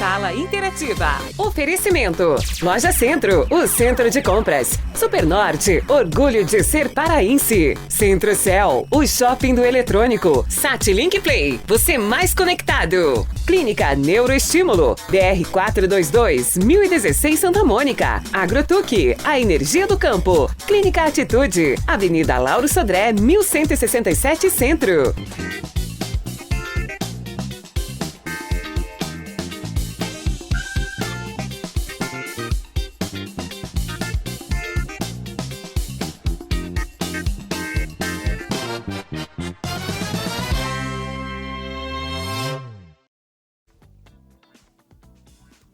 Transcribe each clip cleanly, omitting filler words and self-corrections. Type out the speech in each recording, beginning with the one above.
Sala Interativa. Oferecimento. Loja Centro, o centro de compras. Supernorte, orgulho de ser paraense. Centro-Cel, o shopping do eletrônico. Satlink Play, você mais conectado. Clínica Neuroestímulo, BR 422, 1016 Santa Mônica. Agrotuque, a energia do campo. Clínica Atitude, Avenida Lauro Sodré, 1167 Centro.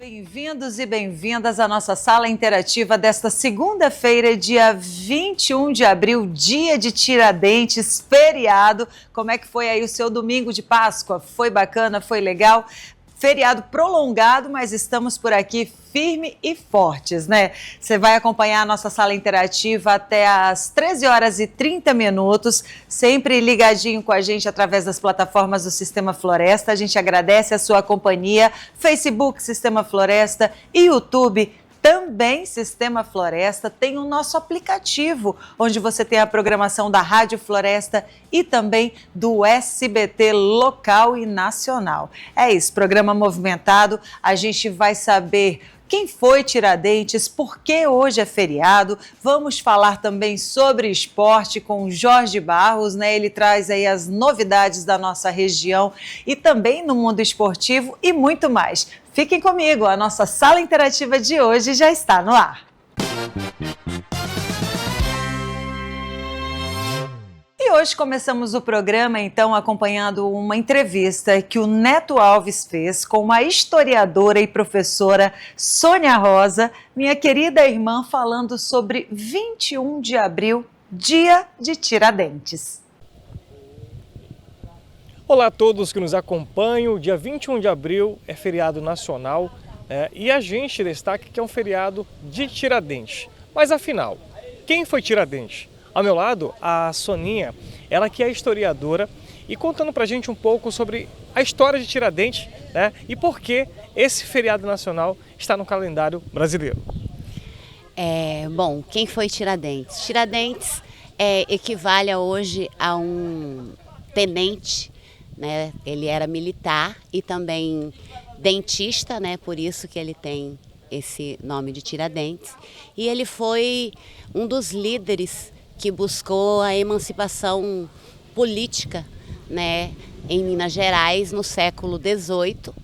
Bem-vindos e bem-vindas à nossa sala interativa desta segunda-feira, dia 21 de abril, dia de Tiradentes, feriado. Como é que foi aí o seu domingo de Páscoa? Foi bacana? Foi legal? Feriado prolongado, mas estamos por aqui firme e fortes, né? Você vai acompanhar a nossa sala interativa até às 13h30, sempre ligadinho com a gente através das plataformas do Sistema Floresta. A gente agradece a sua companhia, Facebook Sistema Floresta e YouTube também Sistema Floresta. Tem o nosso aplicativo, onde você tem a programação da Rádio Floresta e também do SBT local e nacional. É isso, programa movimentado. A gente vai saber quem foi Tiradentes, por que hoje é feriado. Vamos falar também sobre esporte com o Jorge Barros, né? Ele traz aí as novidades da nossa região e também no mundo esportivo e muito mais. Fiquem comigo, a nossa sala interativa de hoje já está no ar. E hoje começamos o programa, então, acompanhando uma entrevista que o Neto Alves fez com uma historiadora e professora, Sônia Rosa, minha querida irmã, falando sobre 21 de abril, dia de Tiradentes. Olá a todos que nos acompanham. Dia 21 de abril é feriado nacional e a gente destaca que é um feriado de Tiradentes. Mas afinal, quem foi Tiradentes? Ao meu lado, a Soninha, ela que é historiadora e contando pra gente um pouco sobre a história de Tiradentes, né, e por que esse feriado nacional está no calendário brasileiro. Bom, quem foi Tiradentes? Tiradentes equivale hoje a um tenente, né? Ele era militar e também dentista, né? Por isso que ele tem esse nome de Tiradentes. E ele foi um dos líderes que buscou a emancipação política, né, em Minas Gerais no século XVIII.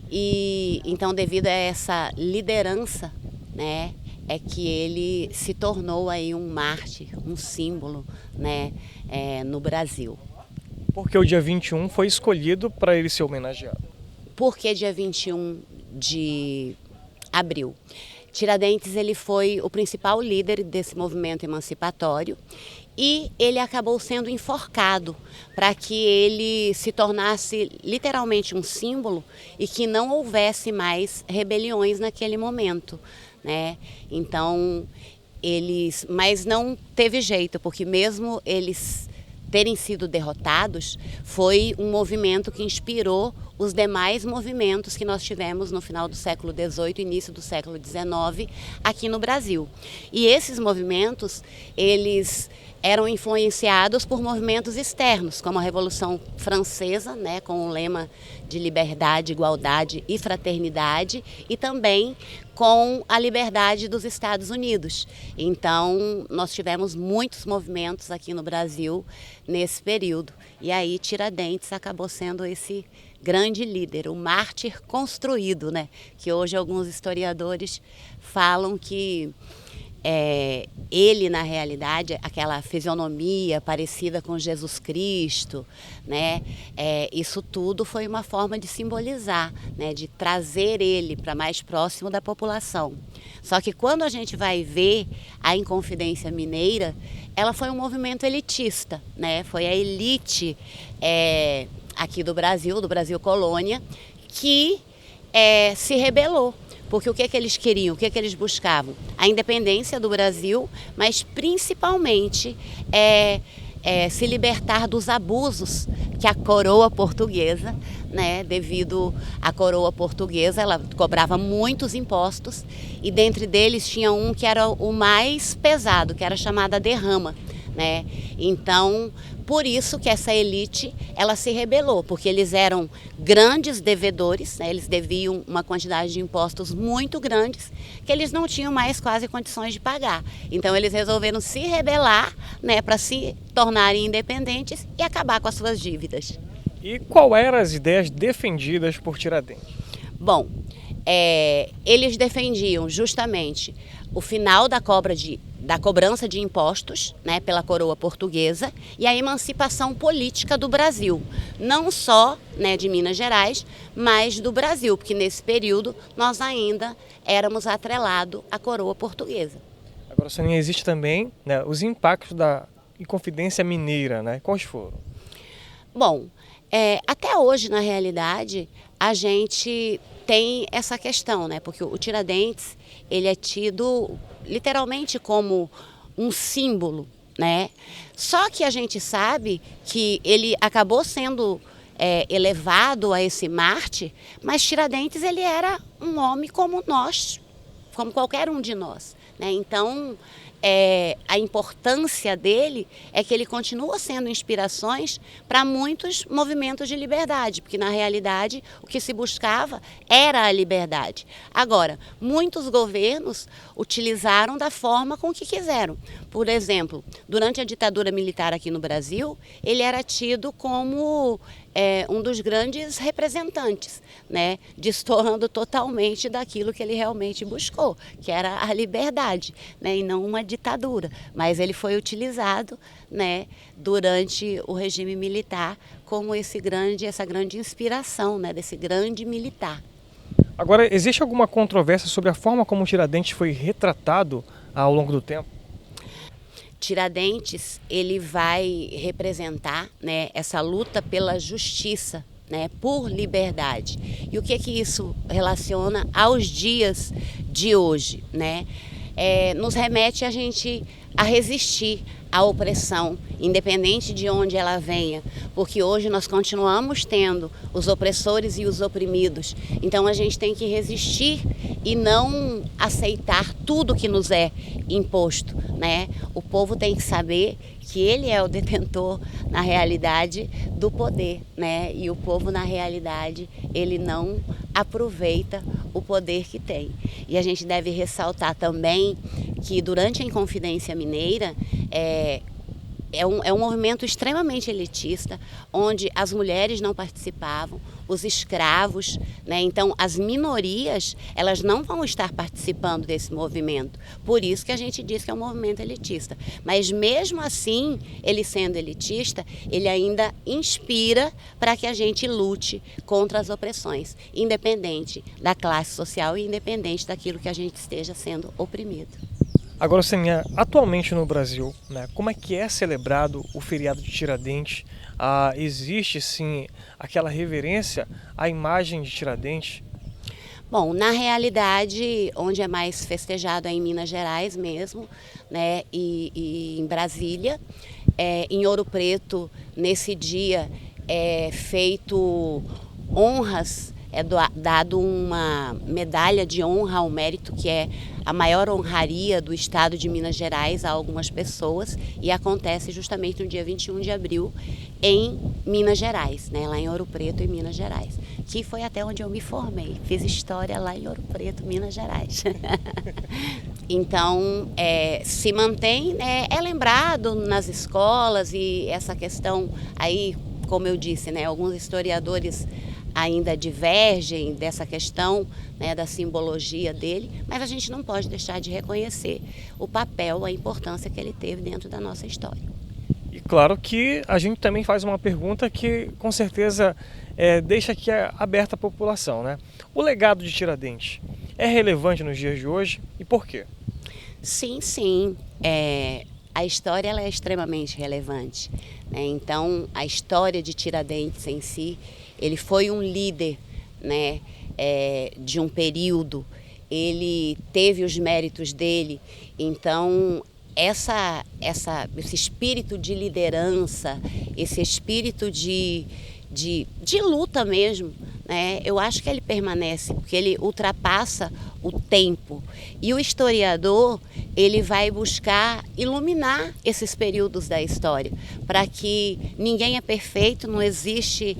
E então, devido a essa liderança, né, é que ele se tornou aí um mártir, um símbolo, né, no Brasil. Porque o dia 21 foi escolhido para ele ser homenageado. Por que dia 21 de abril? Tiradentes ele foi o principal líder desse movimento emancipatório e ele acabou sendo enforcado para que ele se tornasse literalmente um símbolo e que não houvesse mais rebeliões naquele momento, né? Então, mas não teve jeito, porque mesmo eles terem sido derrotados, foi um movimento que inspirou os demais movimentos que nós tivemos no final do século XVIII e início do século XIX aqui no Brasil. E esses movimentos, eles eram influenciados por movimentos externos, como a Revolução Francesa, né, com o lema de liberdade, igualdade e fraternidade, e também com a liberdade dos Estados Unidos. Então, nós tivemos muitos movimentos aqui no Brasil nesse período. E aí, Tiradentes acabou sendo esse grande líder, o mártir construído, né? Que hoje alguns historiadores falam que ele, na realidade, aquela fisionomia parecida com Jesus Cristo, né? Isso tudo foi uma forma de simbolizar, né? De trazer ele para mais próximo da população. Só que quando a gente vai ver a Inconfidência Mineira, ela foi um movimento elitista, né? Foi a elite aqui do Brasil colônia, que se rebelou. Porque o que eles queriam, o que eles buscavam? A independência do Brasil, mas principalmente se libertar dos abusos que a coroa portuguesa, né, devido à coroa portuguesa, ela cobrava muitos impostos e dentre deles tinha um que era o mais pesado, que era chamada derrama, né? Então, por isso que essa elite, ela se rebelou, porque eles eram grandes devedores, né? Eles deviam uma quantidade de impostos muito grandes, que eles não tinham mais quase condições de pagar. Então, eles resolveram se rebelar, né, para se tornarem independentes e acabar com as suas dívidas. E qual eram as ideias defendidas por Tiradentes? Bom, eles defendiam justamente o final da cobrança de impostos, né, pela coroa portuguesa e a emancipação política do Brasil, não só, né, de Minas Gerais, mas do Brasil, porque nesse período nós ainda éramos atrelados à coroa portuguesa. Agora, Soninha, existe também, né, os impactos da Inconfidência Mineira, né? Quais foram? Bom, até hoje, na realidade, a gente tem essa questão, né? Porque o Tiradentes, ele é tido literalmente como um símbolo, né? Só que a gente sabe que ele acabou sendo elevado a esse Marte, mas Tiradentes, ele era um homem como nós, como qualquer um de nós, né? Então, a importância dele é que ele continua sendo inspirações para muitos movimentos de liberdade, porque na realidade o que se buscava era a liberdade. Agora, muitos governos utilizaram da forma com que quiseram. Por exemplo, durante a ditadura militar aqui no Brasil, ele era tido como um dos grandes representantes, né, destoando totalmente daquilo que ele realmente buscou, que era a liberdade, né, e não uma ditadura. Mas ele foi utilizado, né, durante o regime militar como essa grande inspiração, né, desse grande militar. Agora, existe alguma controvérsia sobre a forma como Tiradentes foi retratado ao longo do tempo? Tiradentes, ele vai representar, né, essa luta pela justiça, né, por liberdade. E o que isso relaciona aos dias de hoje, né? Nos remete a gente a resistir à opressão, independente de onde ela venha, porque hoje nós continuamos tendo os opressores e os oprimidos. Então a gente tem que resistir e não aceitar tudo que nos é imposto, né? O povo tem que saber que ele é o detentor, na realidade, do poder, né? E o povo, na realidade, ele não aproveita o poder que tem. E a gente deve ressaltar também que durante a Inconfidência Mineira, é um movimento extremamente elitista, onde as mulheres não participavam, os escravos, né? Então as minorias, elas não vão estar participando desse movimento. Por isso que a gente diz que é um movimento elitista. Mas mesmo assim, ele sendo elitista, ele ainda inspira para que a gente lute contra as opressões, independente da classe social e independente daquilo que a gente esteja sendo oprimido. Agora, Soninha, atualmente no Brasil, né, como é que é celebrado o feriado de Tiradentes? Existe, sim, aquela reverência à imagem de Tiradentes? Bom, na realidade, onde é mais festejado é em Minas Gerais mesmo, né, e em Brasília. Em Ouro Preto, nesse dia, é feito honras, dado uma medalha de honra ao mérito, que é a maior honraria do estado de Minas Gerais a algumas pessoas, e acontece justamente no dia 21 de abril em Minas Gerais, né, lá em Ouro Preto, em Minas Gerais, que foi até onde eu me formei. Fiz história lá em Ouro Preto, Minas Gerais. Então, se mantém, é lembrado nas escolas, e essa questão aí, como eu disse, né, alguns historiadores ainda divergem dessa questão, né, da simbologia dele, mas a gente não pode deixar de reconhecer o papel, a importância que ele teve dentro da nossa história. E claro que a gente também faz uma pergunta que com certeza deixa aqui aberta a população, né? O legado de Tiradentes é relevante nos dias de hoje e por quê? Sim, sim. A história, ela é extremamente relevante, né? Então, a história de Tiradentes em si, ele foi um líder, né, de um período, ele teve os méritos dele, então esse espírito de liderança, esse espírito de luta mesmo, né? Eu acho que ele permanece, porque ele ultrapassa o tempo. E o historiador, ele vai buscar iluminar esses períodos da história, para que ninguém é perfeito, não existe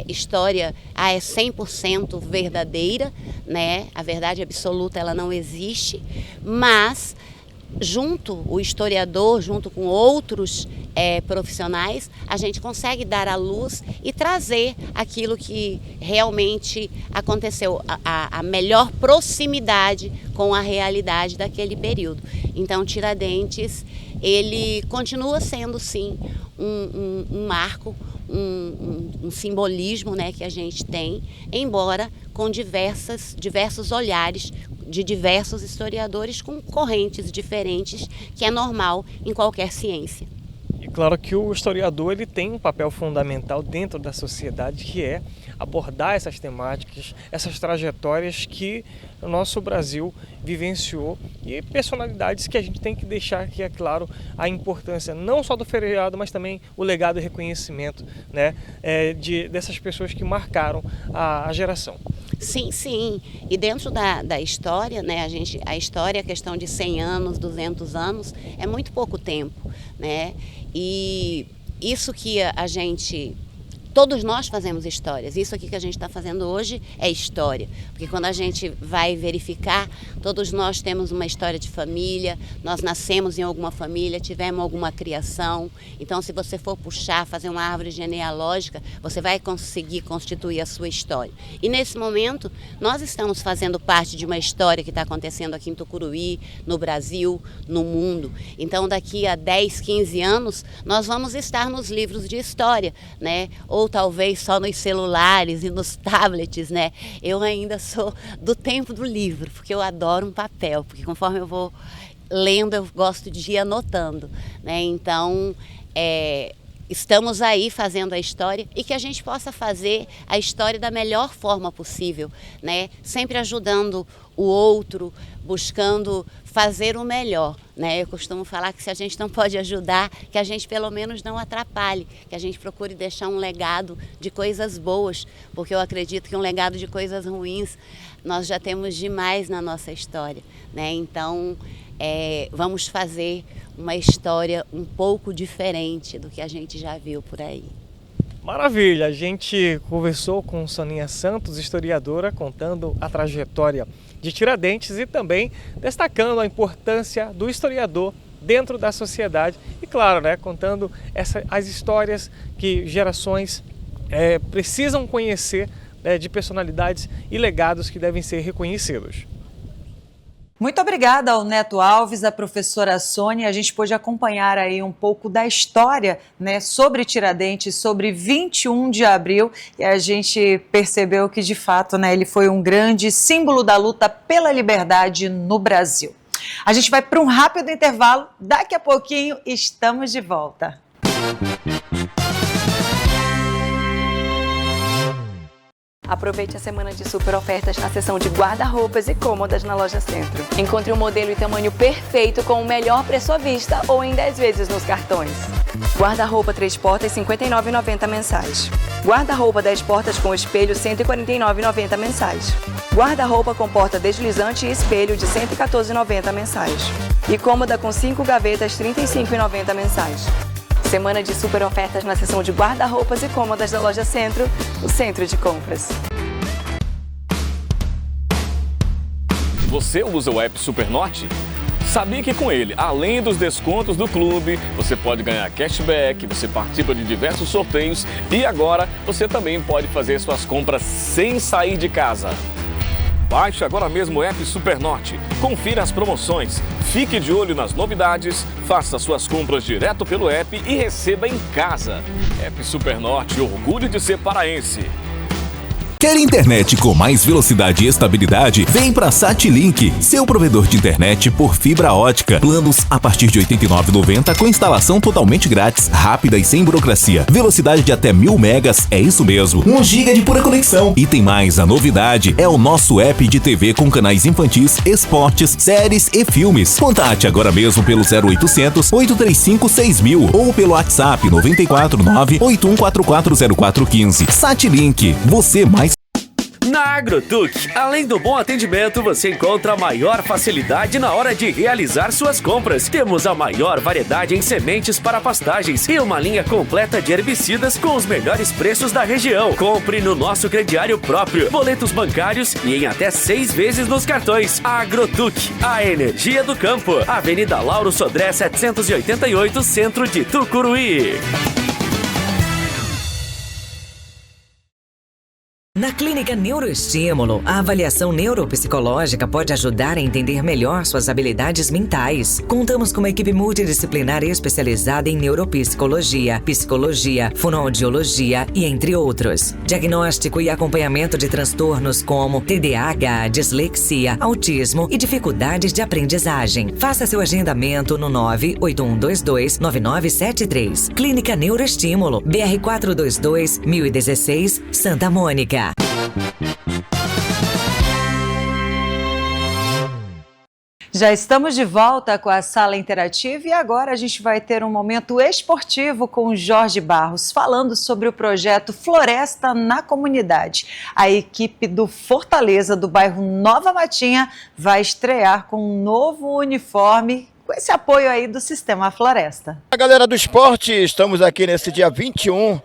história é 100% verdadeira, né? A verdade absoluta ela não existe, mas o historiador, junto com outros profissionais, a gente consegue dar à luz e trazer aquilo que realmente aconteceu, a melhor proximidade com a realidade daquele período. Então, Tiradentes, ele continua sendo, sim, um marco, um simbolismo, né, que a gente tem, embora com diversos olhares de diversos historiadores com correntes diferentes, que é normal em qualquer ciência. E claro que o historiador ele tem um papel fundamental dentro da sociedade, que é abordar essas temáticas, essas trajetórias que o nosso Brasil vivenciou e personalidades que a gente tem que deixar que é claro a importância não só do feriado, mas também o legado e reconhecimento, né, dessas pessoas que marcaram a geração. Sim, sim. E dentro da história, né, a história, a questão de 100 anos, 200 anos, é muito pouco tempo, né? E isso que todos nós fazemos histórias. Isso aqui que a gente está fazendo hoje é história. Porque quando a gente vai verificar, todos nós temos uma história de família, nós nascemos em alguma família, tivemos alguma criação. Então, se você for puxar, fazer uma árvore genealógica, você vai conseguir constituir a sua história. E nesse momento, nós estamos fazendo parte de uma história que está acontecendo aqui em Tucuruí, no Brasil, no mundo. Então, daqui a 10, 15 anos, nós vamos estar nos livros de história, né? Ou talvez só nos celulares e nos tablets, né? Eu ainda sou do tempo do livro, porque eu adoro um papel, porque conforme eu vou lendo, eu gosto de ir anotando, né? Então, estamos aí fazendo a história e que a gente possa fazer a história da melhor forma possível, né? Sempre ajudando o outro, buscando fazer o melhor, né? Eu costumo falar que se a gente não pode ajudar, que a gente pelo menos não atrapalhe, que a gente procure deixar um legado de coisas boas, porque eu acredito que um legado de coisas ruins nós já temos demais na nossa história, né? Então, vamos fazer uma história um pouco diferente do que a gente já viu por aí. Maravilha! A gente conversou com Soninha Santos, historiadora, contando a trajetória de Tiradentes e também destacando a importância do historiador dentro da sociedade e, claro, né, contando as histórias que gerações precisam conhecer, né, de personalidades e legados que devem ser reconhecidos. Muito obrigada ao Neto Alves, à professora Sônia. A gente pôde acompanhar aí um pouco da história, né, sobre Tiradentes, sobre 21 de abril, e a gente percebeu que, de fato, né, ele foi um grande símbolo da luta pela liberdade no Brasil. A gente vai para um rápido intervalo, daqui a pouquinho estamos de volta. Aproveite a semana de super ofertas na seção de guarda-roupas e cômodas na Loja Centro. Encontre um modelo e tamanho perfeito com o melhor preço à vista ou em 10 vezes nos cartões. Guarda-roupa 3 portas R$ 59,90 mensais. Guarda-roupa 10 portas com espelho R$ 149,90 mensais. Guarda-roupa com porta deslizante e espelho de R$ 114,90 mensais. E cômoda com 5 gavetas R$ 35,90 mensais. Semana de super ofertas na seção de guarda-roupas e cômodas da Loja Centro, o centro de compras. Você usa o app Supernorte? Sabia que com ele, além dos descontos do clube, você pode ganhar cashback, você participa de diversos sorteios e agora você também pode fazer suas compras sem sair de casa. Baixe agora mesmo o app Supernorte, confira as promoções, fique de olho nas novidades, faça suas compras direto pelo app e receba em casa. App Supernorte, orgulho de ser paraense. Quer internet com mais velocidade e estabilidade? Vem pra Satlink, seu provedor de internet por fibra ótica. Planos a partir de R$ 89,90 com instalação totalmente grátis, rápida e sem burocracia. Velocidade de até 1000 megas, é isso mesmo. 1 GB de pura conexão. E tem mais, a novidade é o nosso app de TV com canais infantis, esportes, séries e filmes. Contate agora mesmo pelo 0800 835 6000 ou pelo WhatsApp 949 81440415. Satlink, você mais. Na Agrotuc, além do bom atendimento, você encontra a maior facilidade na hora de realizar suas compras. Temos a maior variedade em sementes para pastagens e uma linha completa de herbicidas com os melhores preços da região. Compre no nosso crediário próprio, boletos bancários e em até 6 vezes nos cartões. Agrotuc, a energia do campo. Avenida Lauro Sodré 788, centro de Tucuruí. Na Clínica Neuroestímulo, a avaliação neuropsicológica pode ajudar a entender melhor suas habilidades mentais. Contamos com uma equipe multidisciplinar especializada em neuropsicologia, psicologia, fonoaudiologia e entre outros. Diagnóstico e acompanhamento de transtornos como TDAH, dislexia, autismo e dificuldades de aprendizagem. Faça seu agendamento no 981229973. Clínica Neuroestímulo, BR 422 1016, Santa Mônica. Já estamos de volta com a Sala Interativa e agora a gente vai ter um momento esportivo com o Jorge Barros, falando sobre o projeto Floresta na Comunidade. A equipe do Fortaleza, do bairro Nova Matinha, vai estrear com um novo uniforme, com esse apoio aí do Sistema Floresta. A galera do esporte, estamos aqui nesse dia 21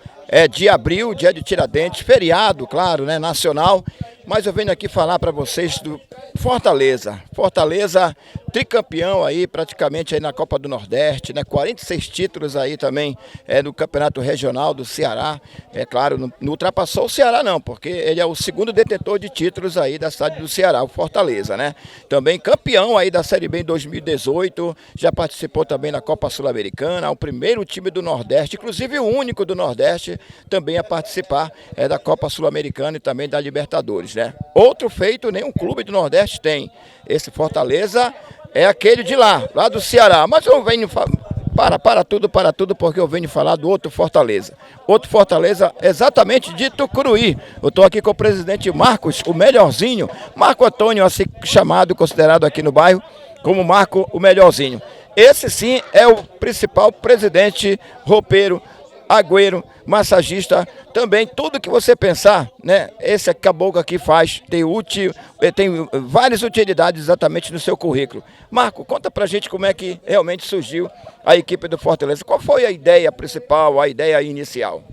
de abril, dia de Tiradentes, feriado, claro, né, nacional, mas eu venho aqui falar para vocês do Fortaleza. Fortaleza, tricampeão aí praticamente aí na Copa do Nordeste, né, 46 títulos aí também no Campeonato Regional do Ceará. É claro, não ultrapassou o Ceará não, porque ele é o segundo detentor de títulos aí da cidade do Ceará, o Fortaleza, né? Também campeão aí da Série B em 2018, já participou também na Copa Sul-Americana, o primeiro time do Nordeste, inclusive o único do Nordeste também a participar da Copa Sul-Americana e também da Libertadores, né? Outro feito nenhum clube do Nordeste tem. Esse Fortaleza é aquele de lá do Ceará, mas eu venho para tudo, porque eu venho falar do outro Fortaleza. Outro Fortaleza exatamente de Tucuruí. Eu estou aqui com o presidente Marcos, o melhorzinho, Marco Antônio, assim chamado, considerado aqui no bairro como Marco o melhorzinho. Esse sim é o principal presidente roupeiro, agüeiro, massagista, também tudo que você pensar, né? Esse caboclo aqui faz, tem várias utilidades exatamente no seu currículo. Marco, conta pra gente como é que realmente surgiu a equipe do Fortaleza. Qual foi a ideia principal, a ideia inicial?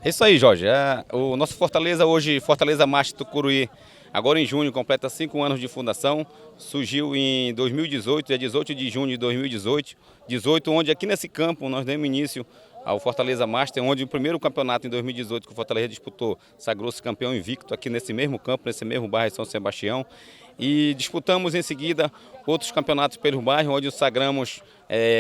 Isso aí, Jorge. O nosso Fortaleza hoje, Fortaleza Master Tucuruí, agora em junho, completa 5 anos de fundação. Surgiu em 2018, dia 18 de junho de 2018, onde aqui nesse campo nós demos início ao Fortaleza Master, onde o primeiro campeonato em 2018 que o Fortaleza disputou, sagrou-se campeão invicto aqui nesse mesmo campo, nesse mesmo bairro de São Sebastião. E disputamos em seguida outros campeonatos pelo bairro, onde sagramos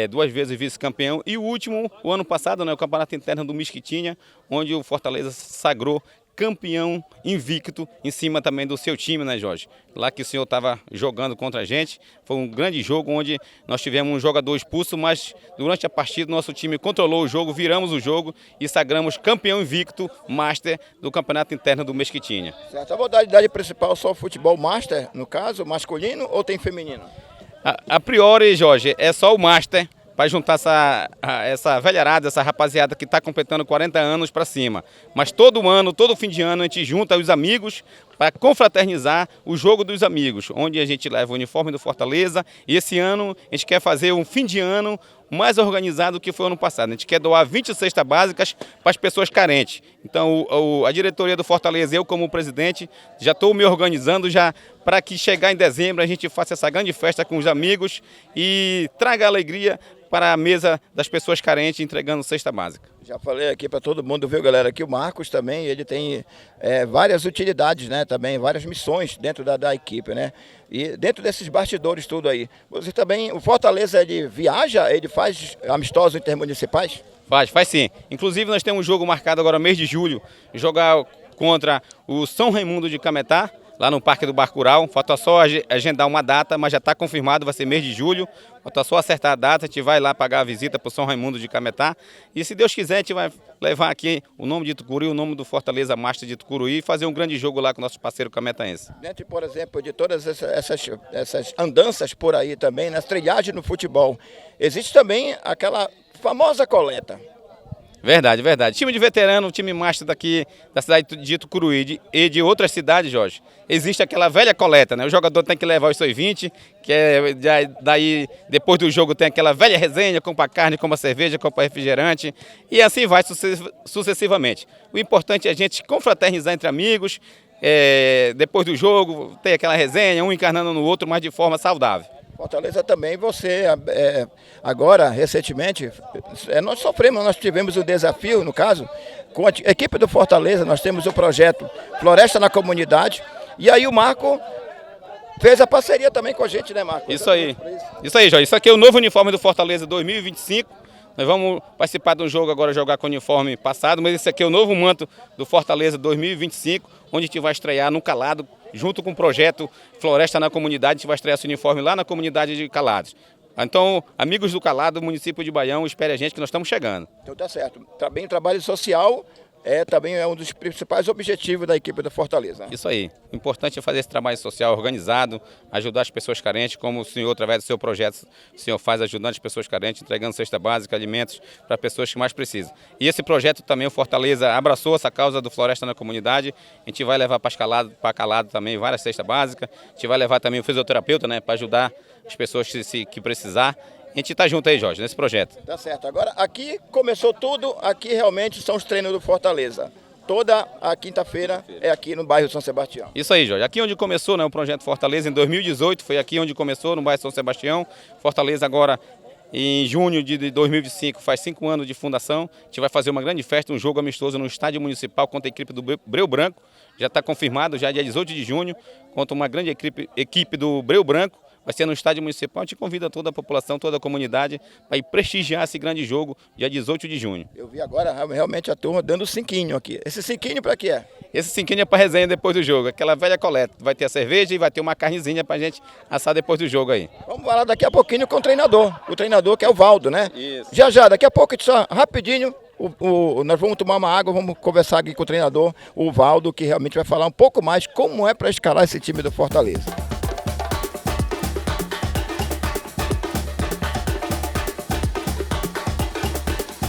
2 vezes vice-campeão. E o último, o ano passado, né, o campeonato interno do Mesquitinha, onde o Fortaleza sagrou campeão invicto em cima também do seu time, né, Jorge? Lá que o senhor estava jogando contra a gente, foi um grande jogo onde nós tivemos um jogador expulso, mas durante a partida nosso time controlou o jogo, viramos o jogo e sagramos campeão invicto Master do campeonato interno do Mesquitinha. Certo. A modalidade principal só o futebol Master, no caso, masculino ou tem feminino? A priori, Jorge, é só o Master, para juntar essa velharada, essa rapaziada que está completando 40 anos para cima. Mas todo ano, todo fim de ano, a gente junta os amigos para confraternizar o jogo dos amigos, onde a gente leva o uniforme do Fortaleza. E esse ano a gente quer fazer um fim de ano mais organizado do que foi ano passado. A gente quer doar 20 cestas básicas para as pessoas carentes. Então a diretoria do Fortaleza, eu como presidente, já estou me organizando já para que chegar em dezembro a gente faça essa grande festa com os amigos e traga alegria para a mesa das pessoas carentes entregando cesta básica. Já falei aqui para todo mundo, viu, galera, que o Marcos também, ele tem várias utilidades, né, também, várias missões dentro da equipe, né, e dentro desses bastidores tudo aí. Você também, o Fortaleza, ele viaja, ele faz amistosos intermunicipais? Faz sim. Inclusive nós temos um jogo marcado agora mês de julho, jogar contra o São Raimundo de Cametá, lá no Parque do Bacurau. Falta só agendar uma data, mas já está confirmado, vai ser mês de julho. Falta só acertar a data, a gente vai lá pagar a visita para o São Raimundo de Cametá. E se Deus quiser, a gente vai levar aqui o nome de Tucuruí, o nome do Fortaleza Master de Tucuruí e fazer um grande jogo lá com o nosso parceiro cametaense. Dentro, por exemplo, de todas essas andanças por aí também, nas trilhagens no futebol, existe também aquela famosa coleta. Verdade, verdade. Time de veterano, time master daqui da cidade de Tucuruí e de outras cidades, Jorge, existe aquela velha coleta, né? O jogador tem que levar os seus 20, que é daí depois do jogo tem aquela velha resenha, compra carne, compra cerveja, compra refrigerante e assim vai sucessivamente. O importante é a gente confraternizar entre amigos, depois do jogo ter aquela resenha, um encarnando no outro, mas de forma saudável. Fortaleza também, você agora, recentemente, nós tivemos o desafio, no caso, com a equipe do Fortaleza, nós temos o projeto Floresta na Comunidade, e aí o Marco fez a parceria também com a gente, né, Marco? Isso aí, Jorge. Isso aqui é o novo uniforme do Fortaleza 2025. Nós vamos participar de um jogo agora, jogar com o uniforme passado, mas esse aqui é o novo manto do Fortaleza 2025, onde a gente vai estrear no Calado, junto com o projeto Floresta na Comunidade. A gente vai estrear esse uniforme lá na comunidade de Calados. Então, amigos do Calado, município de Baião, espere a gente que nós estamos chegando. Então tá certo. Também trabalho social também é um dos principais objetivos da equipe do Fortaleza. Isso aí. O importante é fazer esse trabalho social organizado, ajudar as pessoas carentes, como o senhor, através do seu projeto, o senhor faz ajudando as pessoas carentes, entregando cesta básica, alimentos para pessoas que mais precisam. E esse projeto também, o Fortaleza abraçou essa causa do Floresta na Comunidade. A gente vai levar para Calado também várias cestas básicas. A gente vai levar também o fisioterapeuta, né, para ajudar as pessoas que precisar. A gente está junto aí, Jorge, nesse projeto. Tá certo. Agora, aqui começou tudo, aqui realmente são os treinos do Fortaleza. Toda a quinta-feira é aqui no bairro São Sebastião. Isso aí, Jorge. Aqui onde começou, né, o projeto Fortaleza, em 2018, foi aqui onde começou, no bairro São Sebastião. Fortaleza agora, em junho de 2025, faz 5 anos de fundação. A gente vai fazer uma grande festa, um jogo amistoso no estádio municipal contra a equipe do Breu Branco. Já está confirmado, já dia 18 de junho, contra uma grande equipe do Breu Branco. Vai ser no estádio municipal. A gente convida toda a população, toda a comunidade para ir prestigiar esse grande jogo dia 18 de junho. Eu vi agora realmente a turma dando cinquinho aqui. Esse cinquinho para quê? Esse cinquinho é para resenha depois do jogo, aquela velha coleta. Vai ter a cerveja e vai ter uma carnezinha para a gente assar depois do jogo aí. Vamos falar daqui a pouquinho com o treinador que é o Valdo, né? Isso. Já, daqui a pouco, só rapidinho, nós vamos tomar uma água, vamos conversar aqui com o treinador, o Valdo, que realmente vai falar um pouco mais como é para escalar esse time do Fortaleza.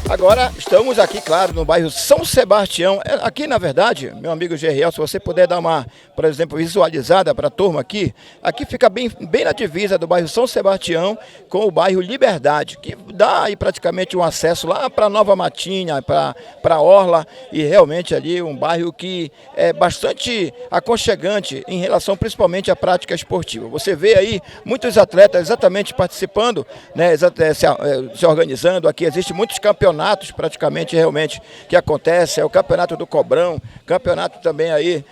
Agora estamos aqui, claro, no bairro São Sebastião. Aqui, na verdade, meu amigo Geriel, se você puder dar uma, por exemplo, visualizada para a turma aqui fica bem na divisa do bairro São Sebastião com o bairro Liberdade, que dá aí praticamente um acesso lá para Nova Matinha, para Orla, e realmente ali um bairro que é bastante aconchegante em relação principalmente à prática esportiva. Você vê aí muitos atletas exatamente participando, né, se organizando. Aqui existem muitos campeonatos praticamente realmente que acontece, é o campeonato do Cobrão, campeonato também aí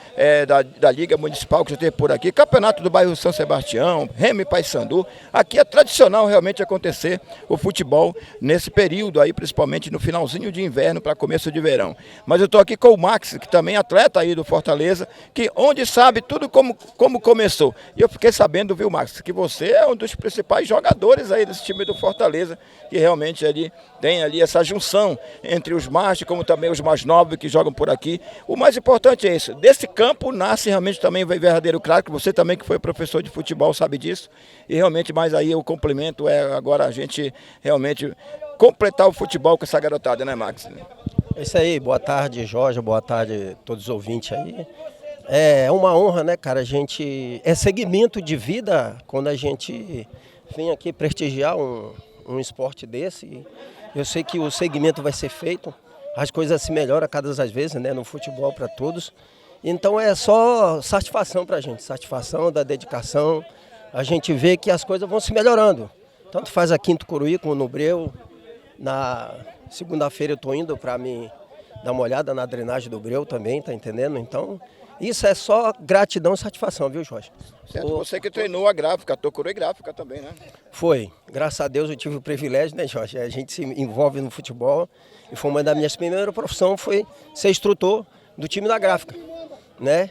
da Liga Municipal que já teve por aqui, campeonato do bairro São Sebastião, Remy Paysandu. Aqui é tradicional realmente acontecer o futebol nesse período aí, principalmente no finalzinho de inverno para começo de verão. Mas eu estou aqui com o Max, que também é atleta aí do Fortaleza, que onde sabe tudo como começou. E eu fiquei sabendo, viu, Max, que você é um dos principais jogadores aí desse time do Fortaleza, que realmente ali tem ali essa junção entre os machos, como também os mais novos que jogam por aqui. O mais importante é isso. Desse campo nasce realmente também o verdadeiro craque. Você também que foi professor de futebol sabe disso. E realmente, mais aí o complemento é agora a gente realmente completar o futebol com essa garotada, né, Max? É isso aí. Boa tarde, Jorge. Boa tarde a todos os ouvintes aí. É uma honra, né, cara? É segmento de vida quando a gente vem aqui prestigiar um esporte desse. Eu sei que o segmento vai ser feito, as coisas se melhoram cada vez, né, no futebol para todos. Então é só satisfação para a gente, satisfação da dedicação. A gente vê que as coisas vão se melhorando. Tanto faz aqui em Tucuruí como no Breu. Na segunda-feira eu estou indo para me dar uma olhada na drenagem do Breu também, tá entendendo? Então isso é só gratidão e satisfação, viu, Jorge? Certo, você que treinou a gráfica, a Tucuruí Gráfica também, né? Foi. Graças a Deus eu tive o privilégio, né, Jorge? A gente se envolve no futebol e foi uma das minhas primeiras profissões, foi ser instrutor do time da gráfica. né?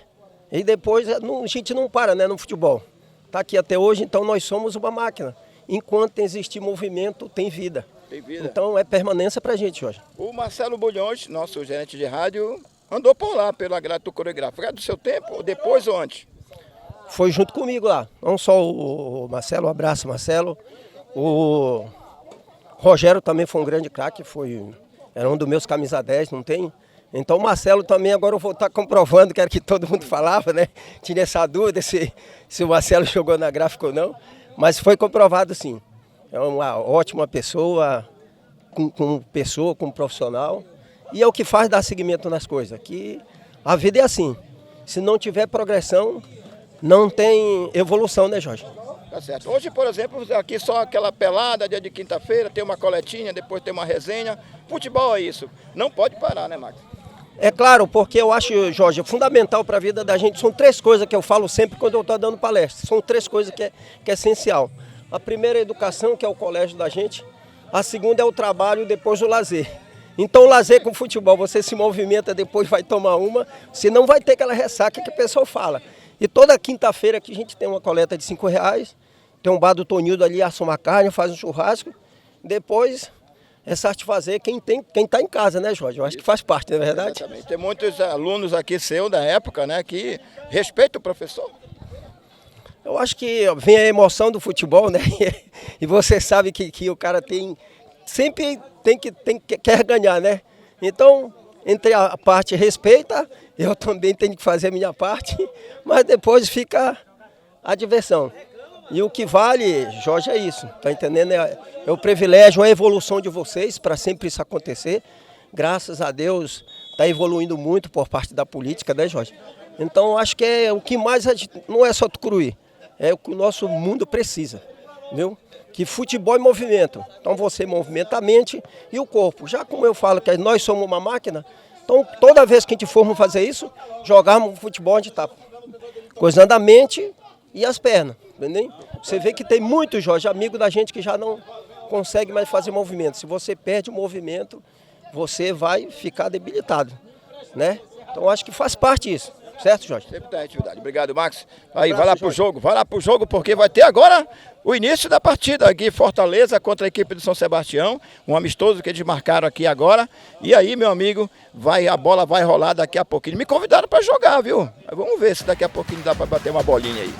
E depois a gente não para, né, no futebol. Está aqui até hoje, então nós somos uma máquina. Enquanto existir movimento, tem vida. Tem vida. Então é permanência pra gente, Jorge. O Marcelo Bulhões, nosso gerente de rádio, andou por lá pela grade do coreógrafo. É do seu tempo, depois ou antes? Foi junto comigo lá. Não só o Marcelo, um abraço, Marcelo. O Rogério também foi um grande craque, era um dos meus camisa 10, não tem? Então o Marcelo também, agora eu vou estar comprovando, que era que todo mundo falava, né? Tinha essa dúvida se o Marcelo jogou na gráfica ou não. Mas foi comprovado sim. É uma ótima pessoa, com profissional. E é o que faz dar seguimento nas coisas. Que a vida é assim. Se não tiver progressão, não tem evolução, né, Jorge? Tá certo. Hoje, por exemplo, aqui só aquela pelada, dia de quinta-feira, tem uma coletinha, depois tem uma resenha. Futebol é isso. Não pode parar, né, Max? É claro, porque eu acho, Jorge, fundamental para a vida da gente. São 3 coisas que eu falo sempre quando eu estou dando palestra. São 3 coisas que é essencial. A primeira é a educação, que é o colégio da gente. A segunda é o trabalho e depois o lazer. Então o lazer com o futebol, você se movimenta, depois vai tomar uma, senão vai ter aquela ressaca que a pessoa fala. E toda quinta-feira aqui a gente tem uma coleta de R$5, tem um bar do Tonildo ali, assa uma carne, faz um churrasco. Depois é satisfazer quem está em casa, né, Jorge? Eu acho que faz parte, não é verdade? Exatamente. Tem muitos alunos aqui seu da época, né, que respeitam o professor. Eu acho que vem a emoção do futebol, né? E você sabe que o cara sempre quer ganhar, né? Então, entre a parte respeita, eu também tenho que fazer a minha parte, mas depois fica a diversão. E o que vale, Jorge, é isso, tá entendendo? É o privilégio, a evolução de vocês para sempre isso acontecer. Graças a Deus, está evoluindo muito por parte da política, né, Jorge? Então, acho que é o que mais não é só Tucuruí. É o que o nosso mundo precisa, viu? Que futebol é movimento. Então você movimenta a mente e o corpo. Já como eu falo que nós somos uma máquina, então toda vez que a gente formos fazer isso, jogarmos futebol, a gente está coisando a mente e as pernas, entendeu? Você vê que tem muito, Jorge, amigo da gente que já não consegue mais fazer movimento. Se você perde o movimento, você vai ficar debilitado, né? Então acho que faz parte isso. Certo, Jorge? Sempre tem atividade. Obrigado, Max. Aí, vai lá pro jogo, porque vai ter agora o início da partida aqui, Fortaleza contra a equipe do São Sebastião, um amistoso que eles marcaram aqui agora. E aí, meu amigo, a bola vai rolar daqui a pouquinho. Me convidaram para jogar, viu? Vamos ver se daqui a pouquinho dá para bater uma bolinha aí.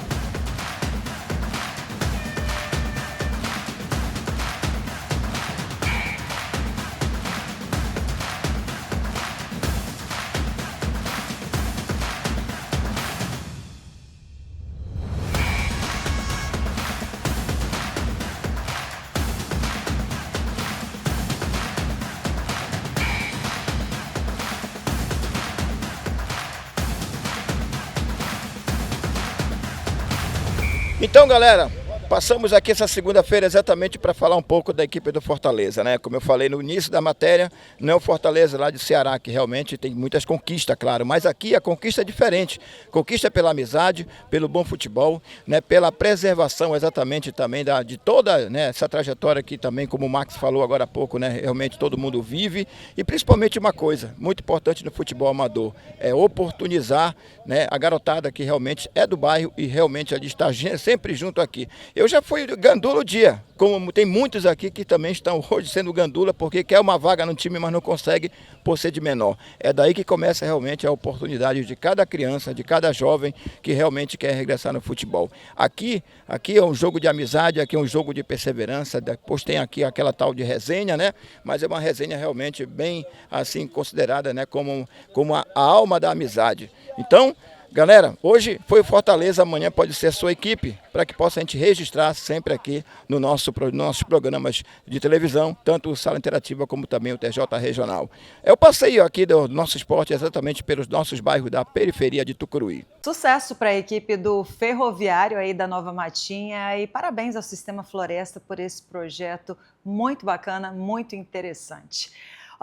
Então, galera, passamos aqui essa segunda-feira exatamente para falar um pouco da equipe do Fortaleza, né? Como eu falei no início da matéria, não é o Fortaleza lá de Ceará, que realmente tem muitas conquistas, claro, mas aqui a conquista é diferente. Conquista pela amizade, pelo bom futebol, né? Pela preservação exatamente também de toda, né, essa trajetória que também, como o Max falou agora há pouco, né, realmente todo mundo vive. E principalmente uma coisa muito importante no futebol amador, é oportunizar, né, a garotada que realmente é do bairro e realmente ali está sempre junto aqui. Eu já fui gandula o dia, como tem muitos aqui que também estão hoje sendo gandula porque quer uma vaga no time, mas não consegue por ser de menor. É daí que começa realmente a oportunidade de cada criança, de cada jovem que realmente quer regressar no futebol. Aqui é um jogo de amizade, aqui é um jogo de perseverança, depois tem aqui aquela tal de resenha, né? Mas é uma resenha realmente bem assim considerada, né, como a alma da amizade. Então, galera, hoje foi o Fortaleza, amanhã pode ser a sua equipe, para que possa a gente registrar sempre aqui nos nossos programas de televisão, tanto o Sala Interativa como também o TJ Regional. É o passeio aqui do nosso esporte exatamente pelos nossos bairros da periferia de Tucuruí. Sucesso para a equipe do Ferroviário aí da Nova Matinha e parabéns ao Sistema Floresta por esse projeto muito bacana, muito interessante.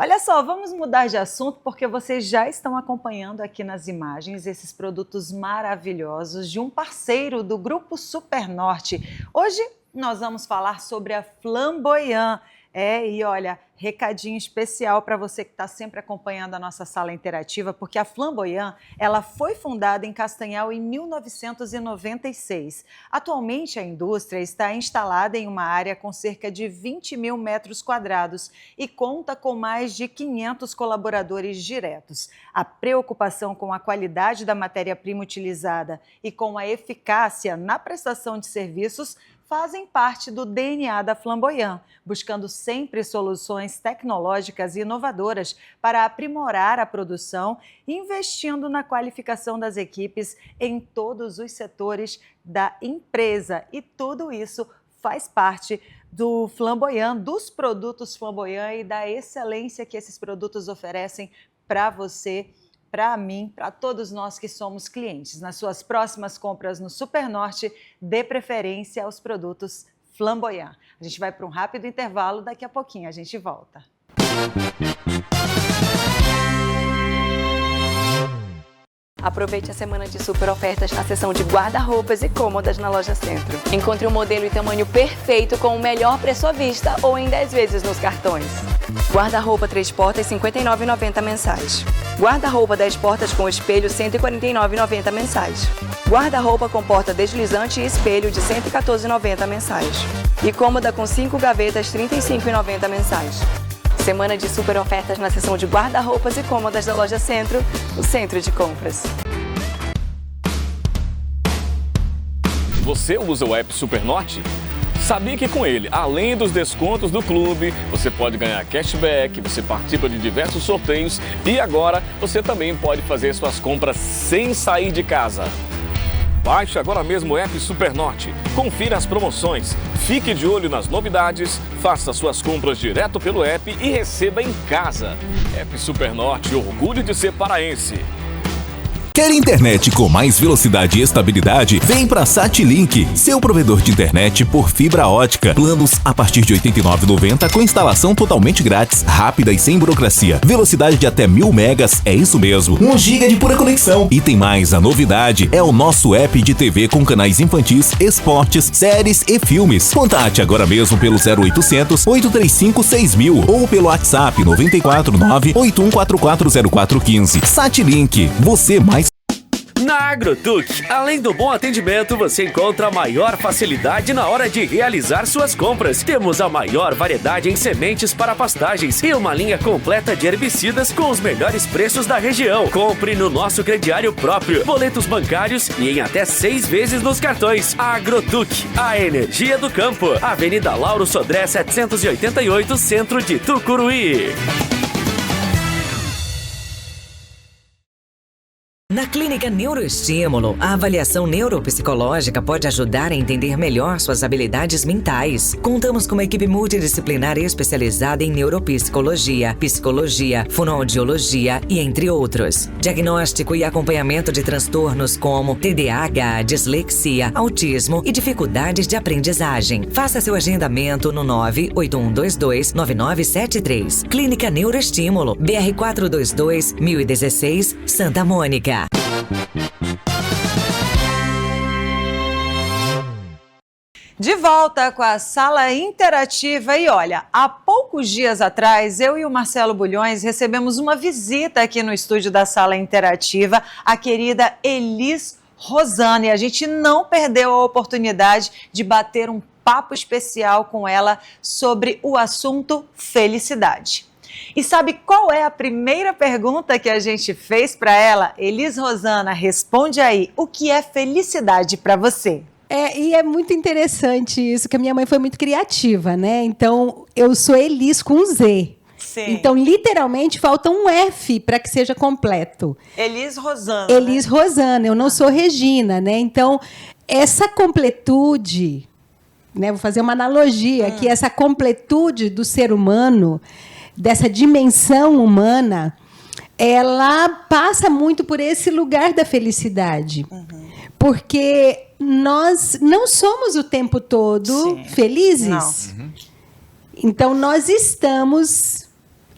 Olha só, vamos mudar de assunto porque vocês já estão acompanhando aqui nas imagens esses produtos maravilhosos de um parceiro do Grupo Supernorte. Hoje nós vamos falar sobre a Flamboyant. E olha, recadinho especial para você que está sempre acompanhando a nossa sala interativa, porque a Flamboyant, ela foi fundada em Castanhal em 1996. Atualmente, a indústria está instalada em uma área com cerca de 20 mil metros quadrados e conta com mais de 500 colaboradores diretos. A preocupação com a qualidade da matéria-prima utilizada e com a eficácia na prestação de serviços fazem parte do DNA da Flamboyant, buscando sempre soluções tecnológicas e inovadoras para aprimorar a produção, investindo na qualificação das equipes em todos os setores da empresa. E tudo isso faz parte do Flamboyant, dos produtos Flamboyant e da excelência que esses produtos oferecem para você, para mim, para todos nós que somos clientes. Nas suas próximas compras no Supernorte, dê preferência aos produtos Flamboyant. A gente vai para um rápido intervalo, daqui a pouquinho a gente volta. Aproveite a semana de super ofertas na seção de guarda-roupas e cômodas na Loja Centro. Encontre o modelo e tamanho perfeito com o melhor preço à vista ou em 10 vezes nos cartões. Guarda-roupa 3 portas, R$ 59,90 mensais. Guarda-roupa 10 portas com espelho, R$ 149,90 mensais. Guarda-roupa com porta deslizante e espelho de R$ 114,90 mensais. E cômoda com 5 gavetas, R$ 35,90 mensais. Semana de super ofertas na seção de guarda-roupas e cômodas da Loja Centro, o centro de compras. Você usa o app Supernorte? Sabia que com ele, além dos descontos do clube, você pode ganhar cashback, você participa de diversos sorteios e agora você também pode fazer suas compras sem sair de casa. Baixe agora mesmo o app Supernorte, confira as promoções, fique de olho nas novidades, faça suas compras direto pelo app e receba em casa. App Supernorte, orgulho de ser paraense. Quer internet com mais velocidade e estabilidade? Vem para SatLink, seu provedor de internet por fibra ótica. Planos a partir de R$ 89,90 com instalação totalmente grátis, rápida e sem burocracia. Velocidade de até 1000 megas, é isso mesmo. 1 giga de pura conexão. E tem mais, a novidade é o nosso app de TV com canais infantis, esportes, séries e filmes. Contate agora mesmo pelo 0800 835 6000 ou pelo WhatsApp 949 81440415. SatLink, você mais. Na Agrotuc, além do bom atendimento, você encontra a maior facilidade na hora de realizar suas compras. Temos a maior variedade em sementes para pastagens e uma linha completa de herbicidas com os melhores preços da região. Compre no nosso crediário próprio, boletos bancários e em até 6 vezes nos cartões. Agrotuc, a energia do campo. Avenida Lauro Sodré 788, centro de Tucuruí. Na Clínica Neuroestímulo, a avaliação neuropsicológica pode ajudar a entender melhor suas habilidades mentais. Contamos com uma equipe multidisciplinar especializada em neuropsicologia, psicologia, fonoaudiologia e entre outros. Diagnóstico e acompanhamento de transtornos como TDAH, dislexia, autismo e dificuldades de aprendizagem. Faça seu agendamento no 98122-9973. Clínica Neuroestímulo, BR 422 1016, Santa Mônica. De volta com a sala interativa e olha, há poucos dias atrás, eu e o Marcelo Bulhões recebemos uma visita aqui no estúdio da sala interativa, a querida Elis Rosana, e a gente não perdeu a oportunidade de bater um papo especial com ela sobre o assunto felicidade. E sabe qual é a primeira pergunta que a gente fez para ela? Elis Rosana, responde aí, o que é felicidade para você? E é muito interessante isso, que a minha mãe foi muito criativa, né? Então, eu sou Elis com Z. Sim. Então, literalmente, falta um F para que seja completo. Elis Rosana. Elis Rosana, eu não sou Regina, né? Então, essa completude, né? Vou fazer uma analogia, que essa completude do ser humano, dessa dimensão humana, ela passa muito por esse lugar da felicidade. Porque nós não somos o tempo todo felizes. Então, nós estamos,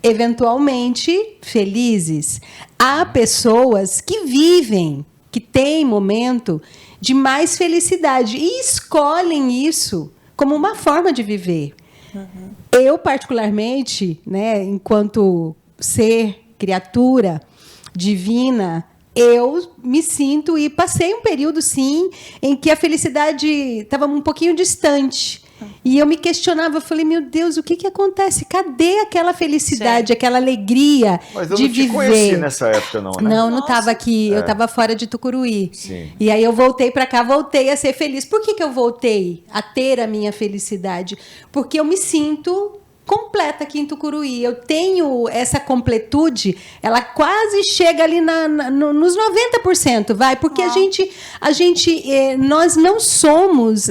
eventualmente, felizes. Há pessoas que vivem, que têm momento de mais felicidade e escolhem isso como uma forma de viver. Eu, particularmente, né, enquanto ser, criatura divina, eu me sinto e passei um período, sim, em que a felicidade estava um pouquinho distante. E eu me questionava, eu falei, meu Deus, o que acontece? Cadê aquela felicidade, aquela alegria de viver? Mas eu não te conheci nessa época, não, né? Não estava aqui, eu estava fora de Tucuruí. Sim. E aí eu voltei para cá, voltei a ser feliz. Por que eu voltei a ter a minha felicidade? Porque eu me sinto completa aqui em Tucuruí. Eu tenho essa completude, ela quase chega ali nos 90%, vai, porque nós não somos,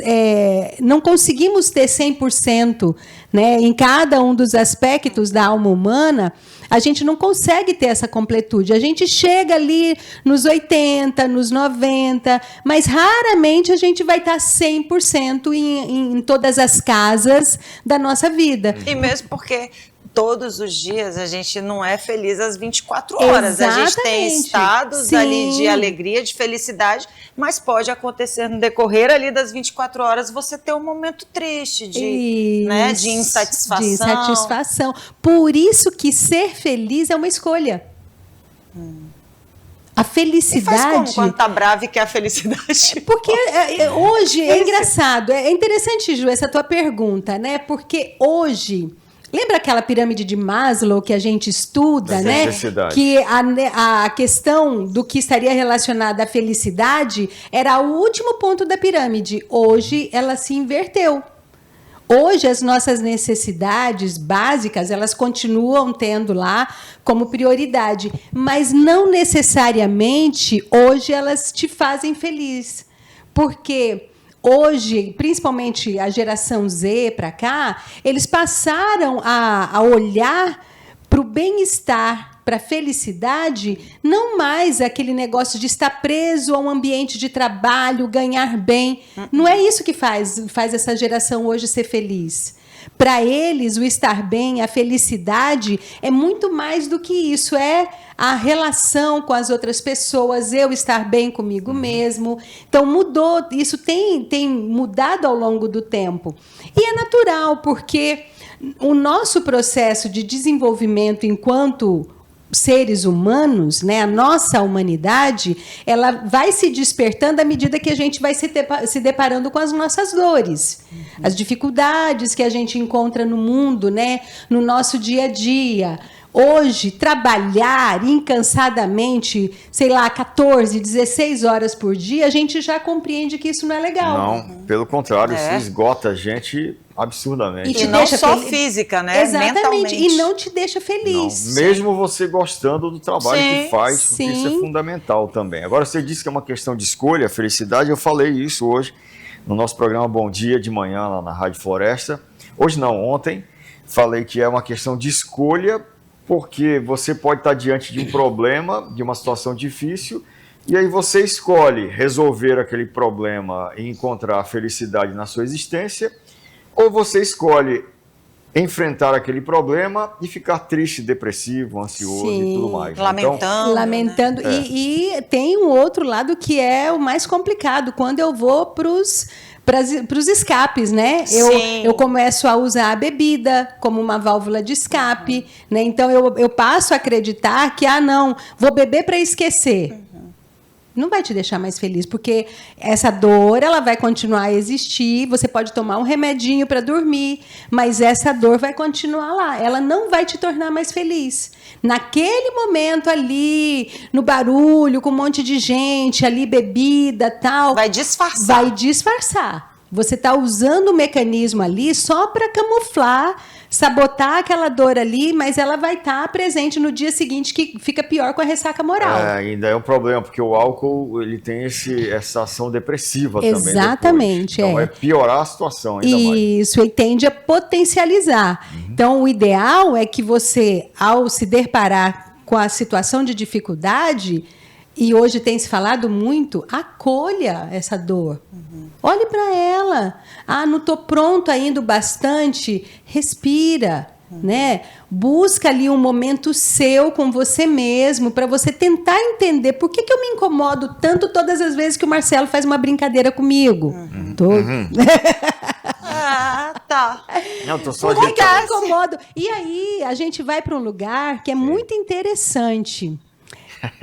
não conseguimos ter 100%, né, em cada um dos aspectos da alma humana. A gente não consegue ter essa completude. A gente chega ali nos 80, nos 90, mas raramente a gente vai estar 100% em todas as casas da nossa vida. E mesmo porque todos os dias a gente não é feliz às 24 horas. Exatamente. A gente tem estados ali de alegria, de felicidade, mas pode acontecer no decorrer ali das 24 horas você ter um momento triste, de insatisfação. De insatisfação. Por isso que ser feliz é uma escolha. A felicidade... E faz como quando tá bravo e quer a felicidade? Porque hoje é engraçado. É interessante, Ju, essa tua pergunta, né? Porque hoje... Lembra aquela pirâmide de Maslow que a gente estuda, né? Que a questão do que estaria relacionada à felicidade era o último ponto da pirâmide. Hoje ela se inverteu. Hoje as nossas necessidades básicas, elas continuam tendo lá como prioridade, mas não necessariamente hoje elas te fazem feliz. Porque hoje, principalmente a geração Z para cá, eles passaram a olhar para o bem-estar, para a felicidade, não mais aquele negócio de estar preso a um ambiente de trabalho, ganhar bem. Não é isso que faz essa geração hoje ser feliz. Para eles, o estar bem, a felicidade, é muito mais do que isso. É a relação com as outras pessoas, eu estar bem comigo mesmo. Então, mudou. Isso tem mudado ao longo do tempo. E é natural, porque o nosso processo de desenvolvimento enquanto seres humanos, né, a nossa humanidade, ela vai se despertando à medida que a gente vai se deparando com as nossas dores, as dificuldades que a gente encontra no mundo, né, no nosso dia a dia. Hoje, trabalhar incansadamente, 14, 16 horas por dia, a gente já compreende que isso não é legal. Não, pelo contrário, isso esgota a gente absurdamente. E não só física, né? Exatamente, mentalmente. E não te deixa feliz. Não, mesmo você gostando do trabalho que faz, porque isso é fundamental também. Agora, você disse que é uma questão de escolha, felicidade, eu falei isso hoje no nosso programa Bom Dia de manhã, lá na Rádio Floresta. Hoje não, ontem, falei que é uma questão de escolha, porque você pode estar diante de um problema, de uma situação difícil, e aí você escolhe resolver aquele problema e encontrar a felicidade na sua existência, ou você escolhe enfrentar aquele problema e ficar triste, depressivo, ansioso e tudo mais. Lamentando. Né? E tem um outro lado que é o mais complicado, quando eu vou para os escapes, né? Eu começo a usar a bebida como uma válvula de escape, né? Então eu passo a acreditar que, não, vou beber para esquecer. Não vai te deixar mais feliz, porque essa dor ela vai continuar a existir, você pode tomar um remedinho para dormir, mas essa dor vai continuar lá, ela não vai te tornar mais feliz. Naquele momento ali, no barulho, com um monte de gente, ali bebida, tal... Vai disfarçar. Vai disfarçar. Você está usando o mecanismo ali só para camuflar, sabotar aquela dor ali, mas ela vai estar presente no dia seguinte, que fica pior com a ressaca moral. Ainda é um problema, porque o álcool ele tem essa ação depressiva também. Exatamente. Então vai piorar a situação ainda mais. Isso, e tende a potencializar. Então, o ideal é que você, ao se deparar com a situação de dificuldade, e hoje tem se falado muito, acolha essa dor. Olhe para ela. Não estou pronto ainda o bastante. Respira, né? Busca ali um momento seu com você mesmo para você tentar entender por que eu me incomodo tanto todas as vezes que o Marcelo faz uma brincadeira comigo. Ah, tá. Não, tô só Porque eu incomodo. E aí, a gente vai para um lugar que é muito interessante.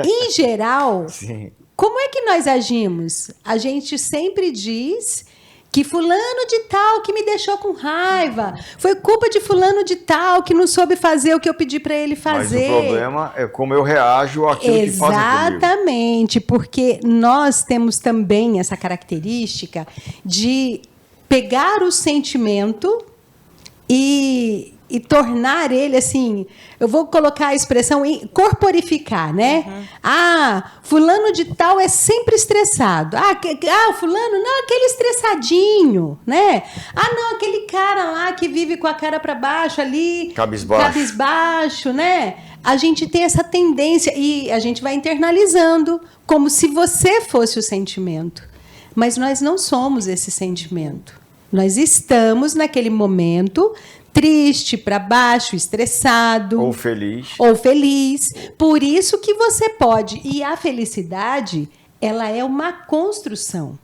Em geral, Sim. Como é que nós agimos? A gente sempre diz que fulano de tal que me deixou com raiva, foi culpa de fulano de tal que não soube fazer o que eu pedi para ele fazer. Mas o problema é como eu reajo àquilo que fazem comigo. Exatamente, porque nós temos também essa característica de pegar o sentimento e tornar ele assim, eu vou colocar a expressão corporificar, né? Ah, fulano de tal é sempre estressado. Fulano, não, aquele estressadinho, né? Ah, não, aquele cara lá que vive com a cara para baixo ali, cabisbaixo, né? A gente tem essa tendência e a gente vai internalizando como se você fosse o sentimento. Mas nós não somos esse sentimento. Nós estamos naquele momento triste, para baixo, estressado. Ou feliz. Ou feliz. Por isso que você pode. E a felicidade, ela é uma construção.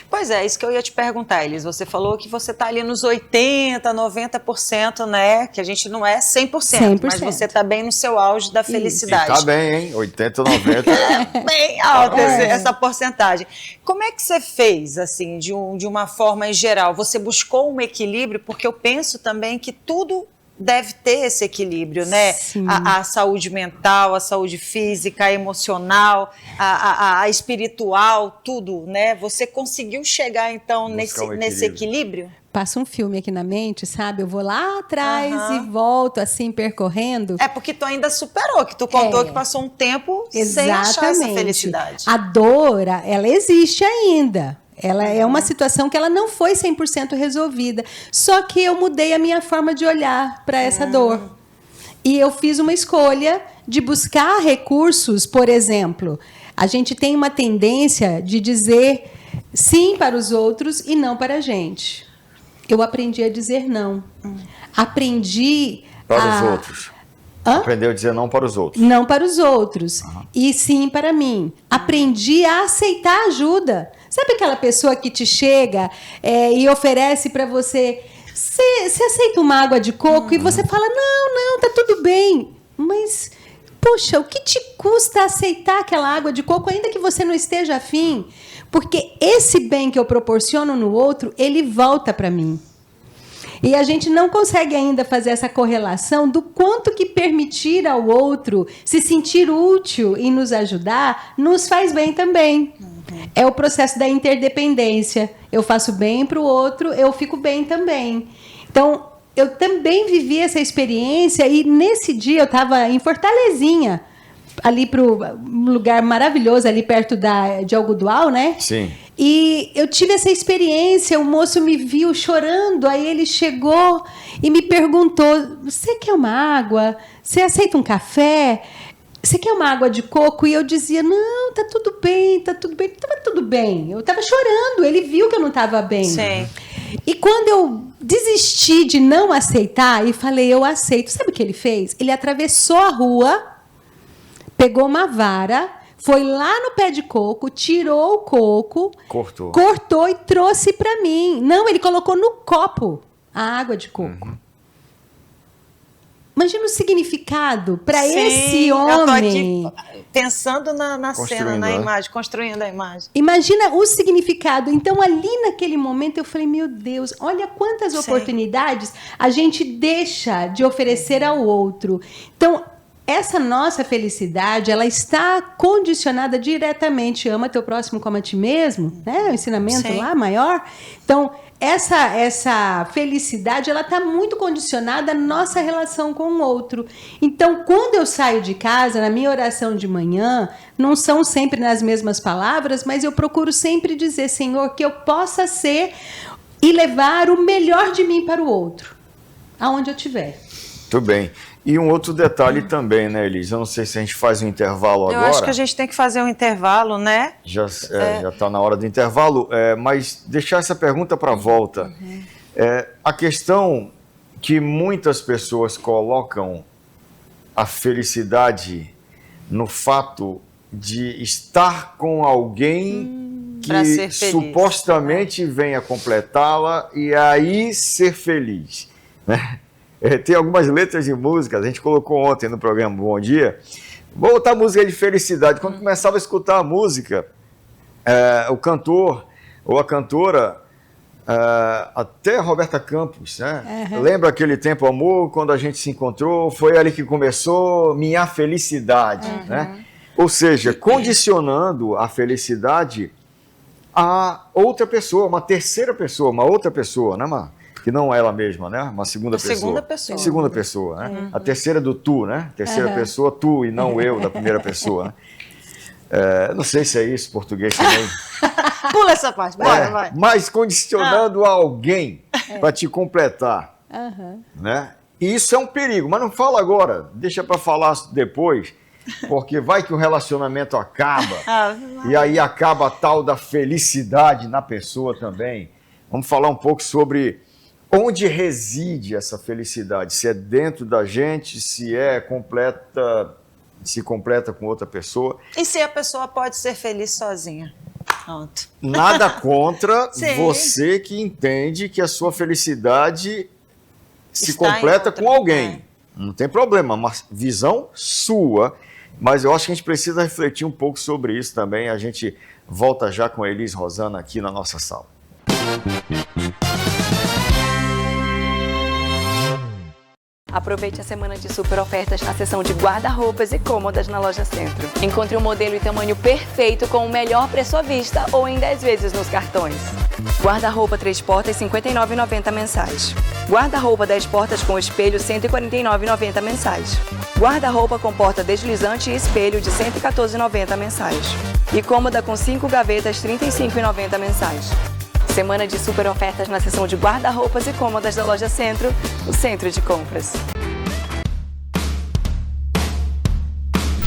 Pois é, isso que eu ia te perguntar, Elis. Você falou que você está ali nos 80%, 90%, né? Que a gente não é 100%, mas você está bem no seu auge da felicidade. Está bem, hein? 80%, 90%. É bem alta essa porcentagem. Como é que você fez, assim, de uma forma em geral? Você buscou um equilíbrio? Porque eu penso também que tudo deve ter esse equilíbrio, né? A saúde mental, a saúde física, a emocional, a espiritual, tudo, né? Você conseguiu chegar, então, nesse equilíbrio? Passa um filme aqui na mente, sabe? Eu vou lá atrás e volto, assim, percorrendo. É porque tu ainda superou, que tu contou que passou um tempo sem achar essa felicidade. A dor, ela existe ainda. Ela é uma situação que ela não foi 100% resolvida. Só que eu mudei a minha forma de olhar para essa dor. E eu fiz uma escolha de buscar recursos, por exemplo. A gente tem uma tendência de dizer sim para os outros e não para a gente. Eu aprendi a dizer não. Aprendi para os outros. Aprendeu a dizer não para os outros. Não para os outros. E sim para mim. Aprendi a aceitar ajuda. Sabe aquela pessoa que te chega e oferece para você... Você aceita uma água de coco? E você fala, não, tá tudo bem. Mas, poxa, o que te custa aceitar aquela água de coco, ainda que você não esteja afim? Porque esse bem que eu proporciono no outro, ele volta para mim. E a gente não consegue ainda fazer essa correlação do quanto que permitir ao outro se sentir útil e nos ajudar nos faz bem também. É o processo da interdependência. Eu faço bem para o outro, eu fico bem também. Então, eu também vivi essa experiência e nesse dia eu estava em Fortalezinha, ali para um lugar maravilhoso, ali perto de Algodual, né? Sim. E eu tive essa experiência, o moço me viu chorando, aí ele chegou e me perguntou, você quer uma água? Você aceita um café? Você quer uma água de coco? E eu dizia, não, tá tudo bem. Tava tudo bem. Eu tava chorando, ele viu que eu não tava bem. Sim. E quando eu desisti de não aceitar e falei, eu aceito, sabe o que ele fez? Ele atravessou a rua, pegou uma vara, foi lá no pé de coco, tirou o coco, cortou e trouxe para mim. Não, ele colocou no copo a água de coco. Imagina o significado para esse homem. Eu tô aqui pensando na cena, na imagem, construindo a imagem. Imagina o significado. Então, ali naquele momento, eu falei, meu Deus, olha quantas oportunidades a gente deixa de oferecer ao outro. Então, essa nossa felicidade, ela está condicionada diretamente. Ama teu próximo como a ti mesmo, né? O ensinamento lá maior. Então, essa felicidade, ela está muito condicionada à nossa relação com o outro. Então, quando eu saio de casa, na minha oração de manhã, não são sempre nas mesmas palavras, mas eu procuro sempre dizer, Senhor, que eu possa ser e levar o melhor de mim para o outro, aonde eu estiver. Muito bem. E um outro detalhe também, né, Elis? Eu não sei se a gente faz um intervalo agora. Eu acho que a gente tem que fazer um intervalo, né? Já está na hora do intervalo, mas deixar essa pergunta para a volta. A questão que muitas pessoas colocam a felicidade no fato de estar com alguém que supostamente venha completá-la e aí ser feliz, né? Tem algumas letras de músicas, a gente colocou ontem no programa Bom Dia, vou botar música de felicidade. Quando começava a escutar a música, o cantor ou a cantora, até Roberta Campos, né? Lembra aquele tempo, amor, quando a gente se encontrou, foi ali que começou minha felicidade, né? Ou seja, condicionando a felicidade a outra pessoa, uma terceira pessoa, uma outra pessoa, né, Mar? Que não ela mesma, né? Uma segunda pessoa. Segunda pessoa, né? A terceira do tu, né? Terceira pessoa, tu e não eu, da primeira pessoa, né? Não sei se é isso, português também. Pula essa parte, vai. Mas condicionando alguém para te completar, né? E isso é um perigo, mas não fala agora, deixa para falar depois, porque vai que o relacionamento acaba, e aí acaba a tal da felicidade na pessoa também. Vamos falar um pouco sobre onde reside essa felicidade, se é dentro da gente, se completa com outra pessoa. E se a pessoa pode ser feliz sozinha? Pronto. Nada contra você que entende que a sua felicidade se completa com alguém. Não tem problema, uma visão sua. Mas eu acho que a gente precisa refletir um pouco sobre isso também. A gente volta já com a Elis Rosana aqui na nossa sala. Aproveite a semana de super ofertas na seção de guarda-roupas e cômodas na Loja Centro. Encontre o modelo e tamanho perfeito com o melhor preço à vista ou em 10 vezes nos cartões. Guarda-roupa 3 portas, R$ 59,90 mensais. Guarda-roupa 10 portas com espelho, R$ 149,90 mensais. Guarda-roupa com porta deslizante e espelho de R$ 114,90 mensais. E cômoda com 5 gavetas, R$ 35,90 mensais. Semana de super ofertas na seção de guarda-roupas e cômodas da Loja Centro, o centro de compras.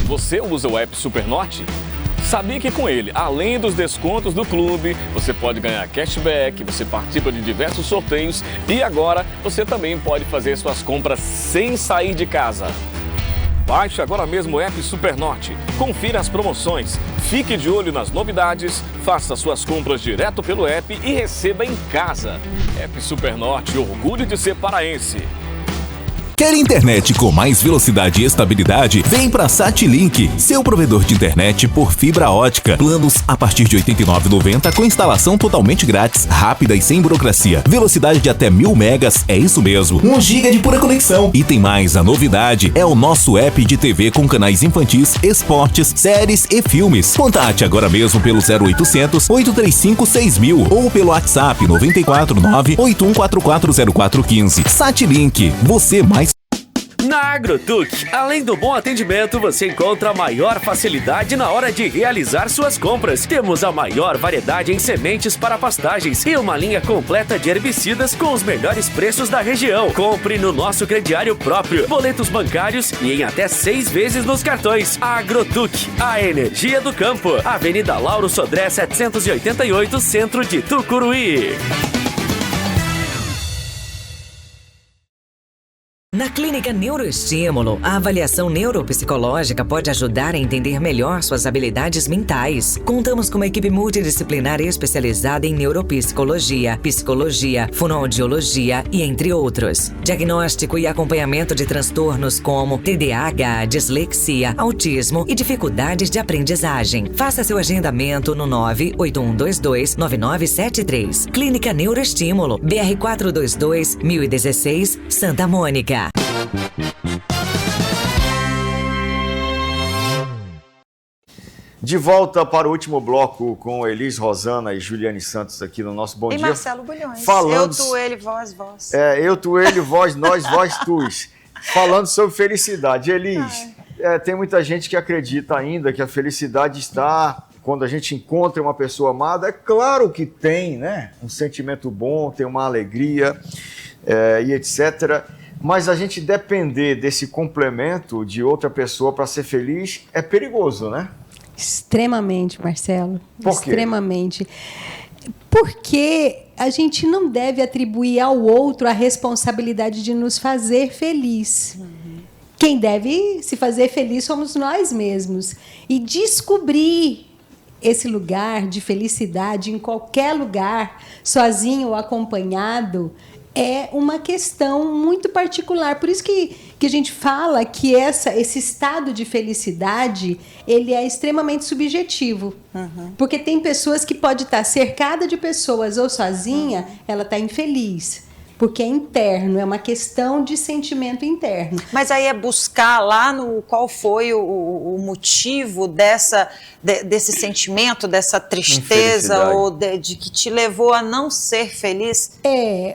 Você usa o app Supernorte? Sabia que com ele, além dos descontos do clube, você pode ganhar cashback, você participa de diversos sorteios e agora você também pode fazer suas compras sem sair de casa. Baixe agora mesmo o app Supernorte, confira as promoções, fique de olho nas novidades, faça suas compras direto pelo app e receba em casa. App Supernorte, orgulho de ser paraense. Quer internet com mais velocidade e estabilidade? Vem para SatLink, seu provedor de internet por fibra ótica. Planos a partir de R$ 89,90 com instalação totalmente grátis, rápida e sem burocracia. Velocidade de até 1000 megas, é isso mesmo. 1 giga de pura conexão. E tem mais, a novidade é o nosso app de TV com canais infantis, esportes, séries e filmes. Contate agora mesmo pelo 0800 835 6000 ou pelo WhatsApp 949 81440415. SatLink, você mais. Na Agrotuc, além do bom atendimento, você encontra a maior facilidade na hora de realizar suas compras. Temos a maior variedade em sementes para pastagens e uma linha completa de herbicidas com os melhores preços da região. Compre no nosso crediário próprio, boletos bancários e em até 6 vezes nos cartões. Agrotuc, a energia do campo. Avenida Lauro Sodré 788, centro de Tucuruí. Na Clínica Neuroestímulo, a avaliação neuropsicológica pode ajudar a entender melhor suas habilidades mentais. Contamos com uma equipe multidisciplinar especializada em neuropsicologia, psicologia, fonoaudiologia e entre outros. Diagnóstico e acompanhamento de transtornos como TDAH, dislexia, autismo e dificuldades de aprendizagem. Faça seu agendamento no 98122-9973. Clínica Neuroestímulo, BR 422 1016, Santa Mônica. De volta para o último bloco com Elis Rosana e Juliane Santos aqui no nosso Bom Dia. E Marcelo Bulhões. Falando... Eu, tu, ele, vós, vós. Eu, tu, ele, vós, nós, vós, tus. Falando sobre felicidade. Elis, tem muita gente que acredita ainda que a felicidade está quando a gente encontra uma pessoa amada. É claro que tem, né? Um sentimento bom, tem uma alegria e etc. Mas a gente depender desse complemento de outra pessoa para ser feliz é perigoso, né? Extremamente, Marcelo. Por quê? Extremamente. Porque a gente não deve atribuir ao outro a responsabilidade de nos fazer feliz. Quem deve se fazer feliz somos nós mesmos. E descobrir esse lugar de felicidade em qualquer lugar, sozinho ou acompanhado, é uma questão muito particular. Por isso que a gente fala que esse estado de felicidade, ele é extremamente subjetivo. Porque tem pessoas que pode estar cercada de pessoas ou sozinha, ela está infeliz. Porque é interno, é uma questão de sentimento interno. Mas aí é buscar lá qual foi o motivo desse sentimento, dessa tristeza, ou de que te levou a não ser feliz?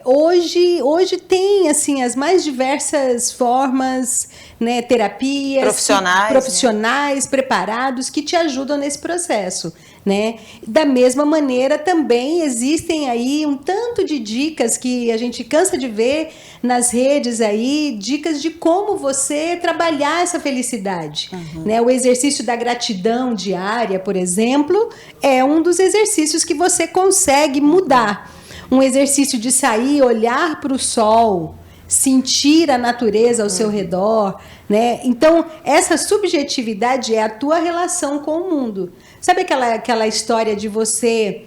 Hoje tem assim as mais diversas formas, né, terapias, profissionais preparados que te ajudam nesse processo. Né? Da mesma maneira, também existem aí um tanto de dicas que a gente cansa de ver nas redes aí, dicas de como você trabalhar essa felicidade. Né? O exercício da gratidão diária, por exemplo, é um dos exercícios que você consegue mudar. Um exercício de sair, olhar para o sol, sentir a natureza ao seu redor, né? Então, essa subjetividade é a tua relação com o mundo. Sabe aquela história de você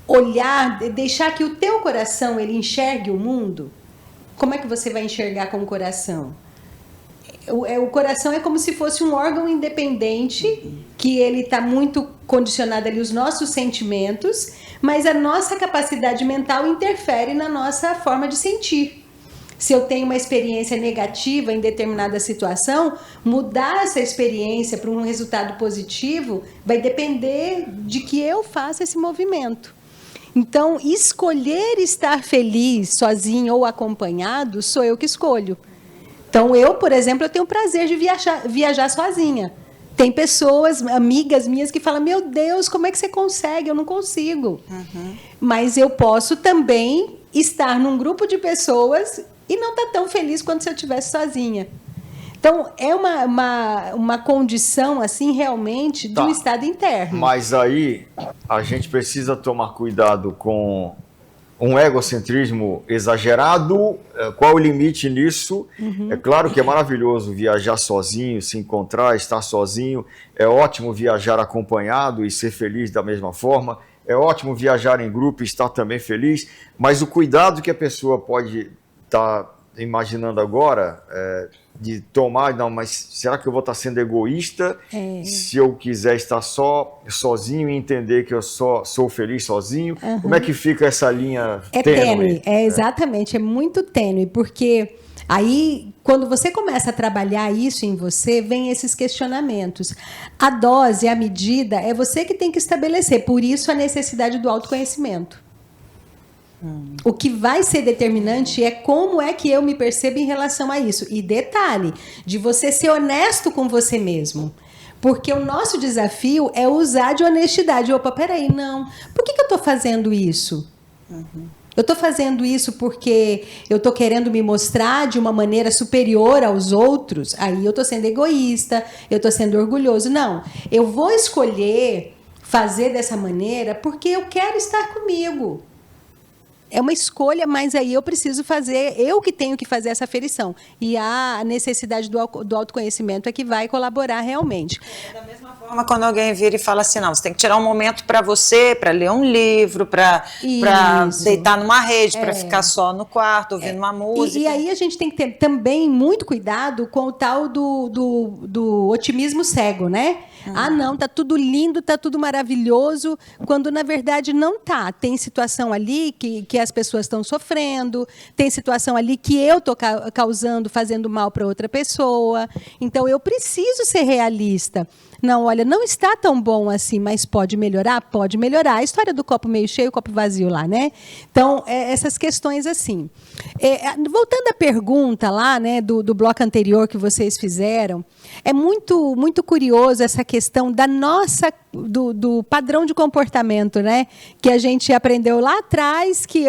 olhar, deixar que o teu coração ele enxergue o mundo? Como é que você vai enxergar com o coração? O coração é como se fosse um órgão independente, que ele está muito condicionado ali aos nossos sentimentos, mas a nossa capacidade mental interfere na nossa forma de sentir. Se eu tenho uma experiência negativa em determinada situação, mudar essa experiência para um resultado positivo vai depender de que eu faça esse movimento. Então, escolher estar feliz, sozinho ou acompanhado, sou eu que escolho. Então, eu, por exemplo, eu tenho o prazer de viajar sozinha. Tem pessoas, amigas minhas, que falam, meu Deus, como é que você consegue? Eu não consigo. Mas eu posso também estar num grupo de pessoas e não estar tão feliz quanto se eu estivesse sozinha. Então, é uma condição, assim, realmente, do estado interno. Mas aí, a gente precisa tomar cuidado com um egocentrismo exagerado. Qual o limite nisso? É claro que é maravilhoso viajar sozinho, se encontrar, estar sozinho. É ótimo viajar acompanhado e ser feliz da mesma forma. É ótimo viajar em grupo e estar também feliz. Mas o cuidado que a pessoa pode estar imaginando agora, de tomar, não, mas será que eu vou estar sendo egoísta se eu quiser estar sozinho e entender que eu sou feliz sozinho? Como é que fica essa linha tênue? Exatamente, é muito tênue, porque aí, quando você começa a trabalhar isso em você, vem esses questionamentos. A dose, a medida, é você que tem que estabelecer, por isso a necessidade do autoconhecimento. O que vai ser determinante é como é que eu me percebo em relação a isso. E detalhe, de você ser honesto com você mesmo. Porque o nosso desafio é usar de honestidade. Opa, peraí, não. Por que eu estou fazendo isso? Eu estou fazendo isso porque eu estou querendo me mostrar de uma maneira superior aos outros? Aí eu estou sendo egoísta, eu estou sendo orgulhoso. Não, eu vou escolher fazer dessa maneira porque eu quero estar comigo. É uma escolha, mas aí eu preciso fazer, eu que tenho que fazer essa aferição. E a necessidade do autoconhecimento é que vai colaborar realmente. Da mesma forma, quando alguém vira e fala assim, não, você tem que tirar um momento para você, para ler um livro, para deitar numa rede, para ficar só no quarto, ouvindo uma música. E aí a gente tem que ter também muito cuidado com o tal do otimismo cego, né? Ah, não, tá tudo lindo, tá tudo maravilhoso, quando na verdade não tá. Tem situação ali que as pessoas estão sofrendo, tem situação ali que eu estou causando, fazendo mal para outra pessoa. Então, eu preciso ser realista. Não, olha, não está tão bom assim, mas pode melhorar? Pode melhorar. A história do copo meio cheio, copo vazio lá, né? Então, essas questões assim. Voltando à pergunta lá, né, do bloco anterior que vocês fizeram, é muito, muito curioso essa questão da do padrão de comportamento, né? Que a gente aprendeu lá atrás, que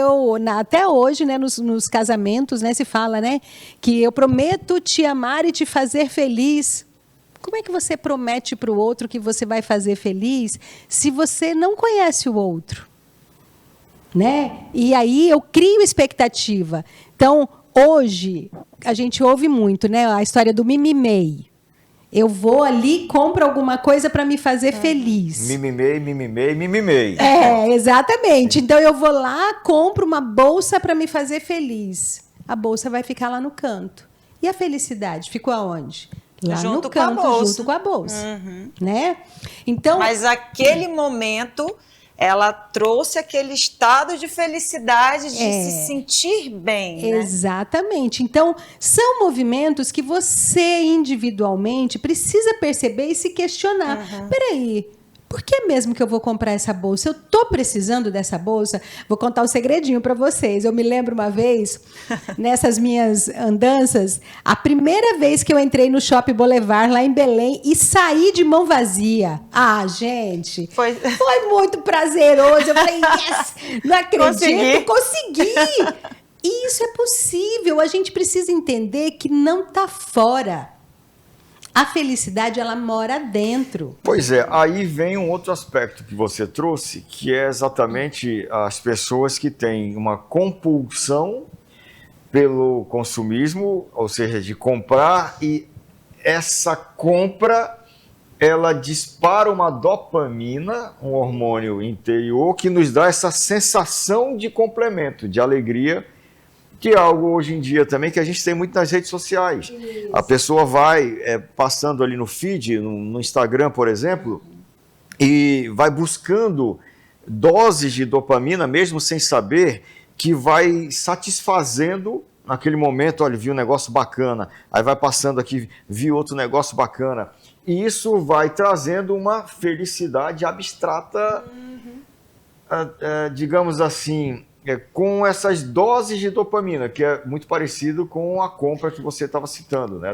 até hoje, né, nos casamentos, né, se fala, né, que eu prometo te amar e te fazer feliz. Como é que você promete para o outro que você vai fazer feliz se você não conhece o outro? Né? E aí eu crio expectativa. Então, hoje, a gente ouve muito, né, a história do mimimei. Eu vou ali, compro alguma coisa para me fazer feliz. Mimimei. Exatamente. Então eu vou lá, compro uma bolsa para me fazer feliz. A bolsa vai ficar lá no canto. E a felicidade ficou aonde? Lá junto no canto, com a bolsa. junto com a bolsa. Né? Então, mas aquele momento, ela trouxe aquele estado de felicidade, de se sentir bem. Né? Exatamente. Então, são movimentos que você individualmente precisa perceber e se questionar. Peraí, por que mesmo que eu vou comprar essa bolsa? Eu estou precisando dessa bolsa? Vou contar um segredinho para vocês. Eu me lembro uma vez, nessas minhas andanças, a primeira vez que eu entrei no Shopping Boulevard, lá em Belém, e saí de mão vazia. Ah, gente, foi muito prazeroso. Eu falei, yes, não acredito, consegui. E isso é possível. A gente precisa entender que não está fora. A felicidade, ela mora dentro. Pois é, aí vem um outro aspecto que você trouxe, que é exatamente as pessoas que têm uma compulsão pelo consumismo, ou seja, de comprar, e essa compra, ela dispara uma dopamina, um hormônio interior, que nos dá essa sensação de complemento, de alegria, que é algo hoje em dia também que a gente tem muito nas redes sociais. Isso. A pessoa vai passando ali no feed, no Instagram, por exemplo, e vai buscando doses de dopamina, mesmo sem saber, que vai satisfazendo naquele momento. Olha, vi um negócio bacana, aí vai passando aqui, vi outro negócio bacana. E isso vai trazendo uma felicidade abstrata, digamos assim, com essas doses de dopamina, que é muito parecido com a compra que você estava citando, né?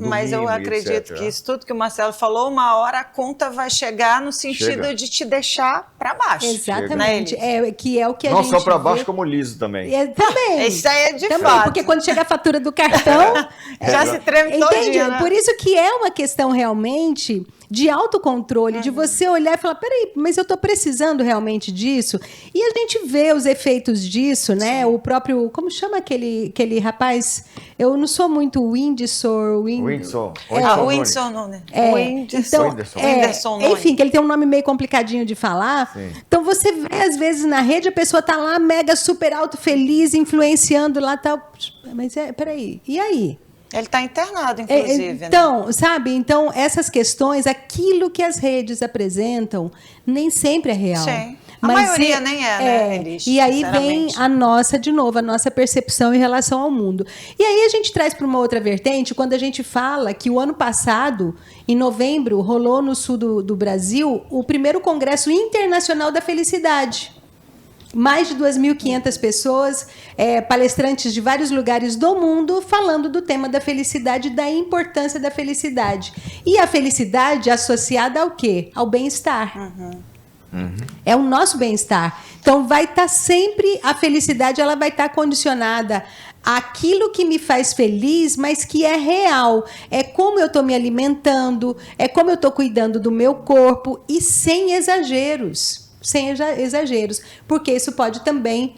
Mas eu acredito que isso tudo que o Marcelo falou, uma hora a conta vai chegar no sentido de te deixar para baixo. Exatamente. Que é o que a não gente só para baixo, como liso também. Também. Isso aí é de também, fato. Porque quando chega a fatura do cartão... já se treme todinha, né? Por isso que é uma questão realmente de autocontrole, de você olhar e falar, peraí, mas eu estou precisando realmente disso? E a gente vê os efeitos disso, né? O próprio, como chama aquele rapaz? Eu não sou muito Whindersson Nunes. Enfim, que ele tem um nome meio complicadinho de falar. Sim. Então você vê, às vezes, na rede, a pessoa está lá, mega, super alto, feliz, influenciando lá, tal. Mas peraí, e aí? Ele está internado, inclusive. Então, né? Sabe? Então, essas questões, aquilo que as redes apresentam, nem sempre é real. Sim. A maioria nem né, Elis? E aí vem a nossa percepção em relação ao mundo. E aí a gente traz para uma outra vertente, quando a gente fala que o ano passado, em novembro, rolou no sul do Brasil o primeiro Congresso Internacional da Felicidade. Mais de 2.500 pessoas, palestrantes de vários lugares do mundo, falando do tema da felicidade, da importância da felicidade. E a felicidade associada ao quê? Ao bem-estar. É o nosso bem-estar. Então, vai estar sempre, a felicidade ela vai estar condicionada àquilo que me faz feliz, mas que é real. É como eu estou me alimentando, é como eu estou cuidando do meu corpo, e sem exageros. Sem exageros, porque isso pode também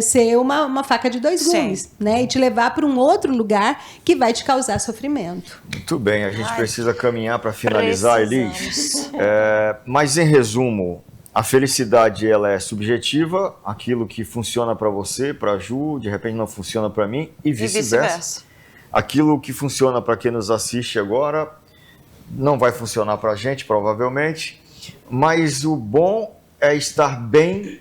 ser uma faca de dois gumes, né? E te levar para um outro lugar que vai te causar sofrimento. Muito bem, a gente precisa caminhar para finalizar, Elis. Mas, em resumo, a felicidade ela é subjetiva, aquilo que funciona para você, para a Ju, de repente não funciona para mim, e vice-versa. Aquilo que funciona para quem nos assiste agora não vai funcionar para a gente, provavelmente, mas o bom é estar bem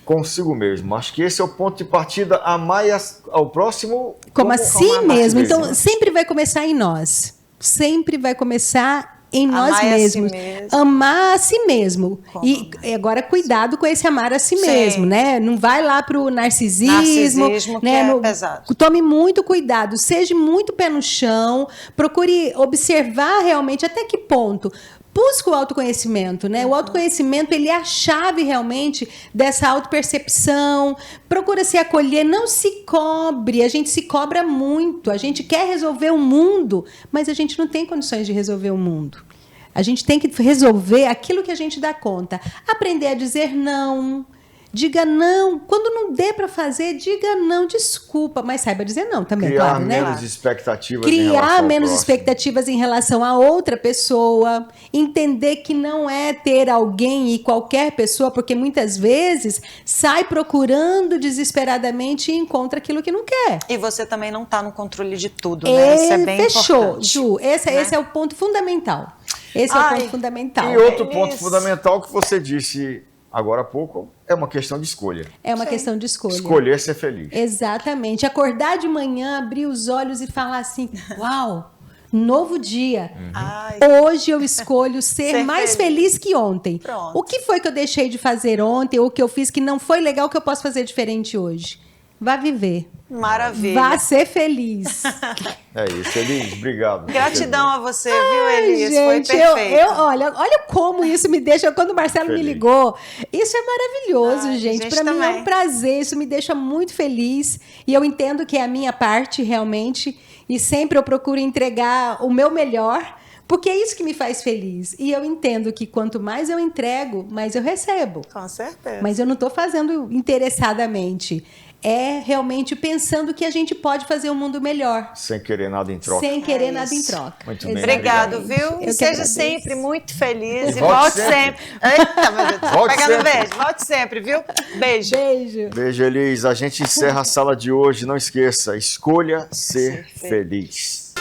consigo mesmo. Acho que esse é o ponto de partida. Amar ao próximo como assim mesmo. Então, sempre vai começar em nós. Sempre vai começar em nós mesmos. Amar a si mesmo. E agora, cuidado com esse amar a si mesmo, né? Não vai lá para o narcisismo né? Que é pesado. Tome muito cuidado. Seja muito pé no chão. Procure observar realmente até que ponto. Busca o autoconhecimento, né? O autoconhecimento, ele é a chave realmente dessa autopercepção. Procura se acolher, não se cobre. A gente se cobra muito. A gente quer resolver o mundo, mas a gente não tem condições de resolver o mundo. A gente tem que resolver aquilo que a gente dá conta. Aprender a dizer não. Diga não. Quando não der para fazer, diga não, desculpa, mas saiba dizer não também, Criar claro, né? menos expectativas Criar menos próximo. expectativas em relação a outra pessoa, entender que não é ter alguém e qualquer pessoa, porque muitas vezes sai procurando desesperadamente e encontra aquilo que não quer. E você também não está no controle de tudo, né? Isso é bem Fechou, importante. Ju. Esse é o ponto fundamental. Esse é o ponto fundamental. E outro ponto fundamental que você disse agora há pouco é uma questão de escolha. É uma questão de escolha. Escolher ser feliz. Exatamente. Acordar de manhã, abrir os olhos e falar assim, uau, novo dia. Hoje eu escolho ser mais feliz que ontem. Pronto. O que foi que eu deixei de fazer ontem, ou que eu fiz que não foi legal, que eu posso fazer diferente hoje? Vá viver. Maravilha. Vá ser feliz. É isso, Elis, obrigado. Gratidão a você, viu, Elis? Gente, Foi perfeito. olha como isso me deixa, quando o Marcelo me ligou, isso é maravilhoso, gente. Para mim é um prazer, isso me deixa muito feliz. E eu entendo que é a minha parte, realmente, e sempre eu procuro entregar o meu melhor, porque é isso que me faz feliz. E eu entendo que quanto mais eu entrego, mais eu recebo. Com certeza. Mas eu não estou fazendo interessadamente. É realmente pensando que a gente pode fazer um mundo melhor. Sem querer nada em troca. Sem querer nada em troca. Muito bem. Obrigado, viu? Eu Seja que sempre muito feliz e Volte volte sempre. sempre. Eita, meu Deus. Volte Pegando sempre. beijo. Volte sempre, viu? Beijo. Beijo. Beijo, Elis. A gente encerra a sala de hoje. Não esqueça, escolha ser feliz.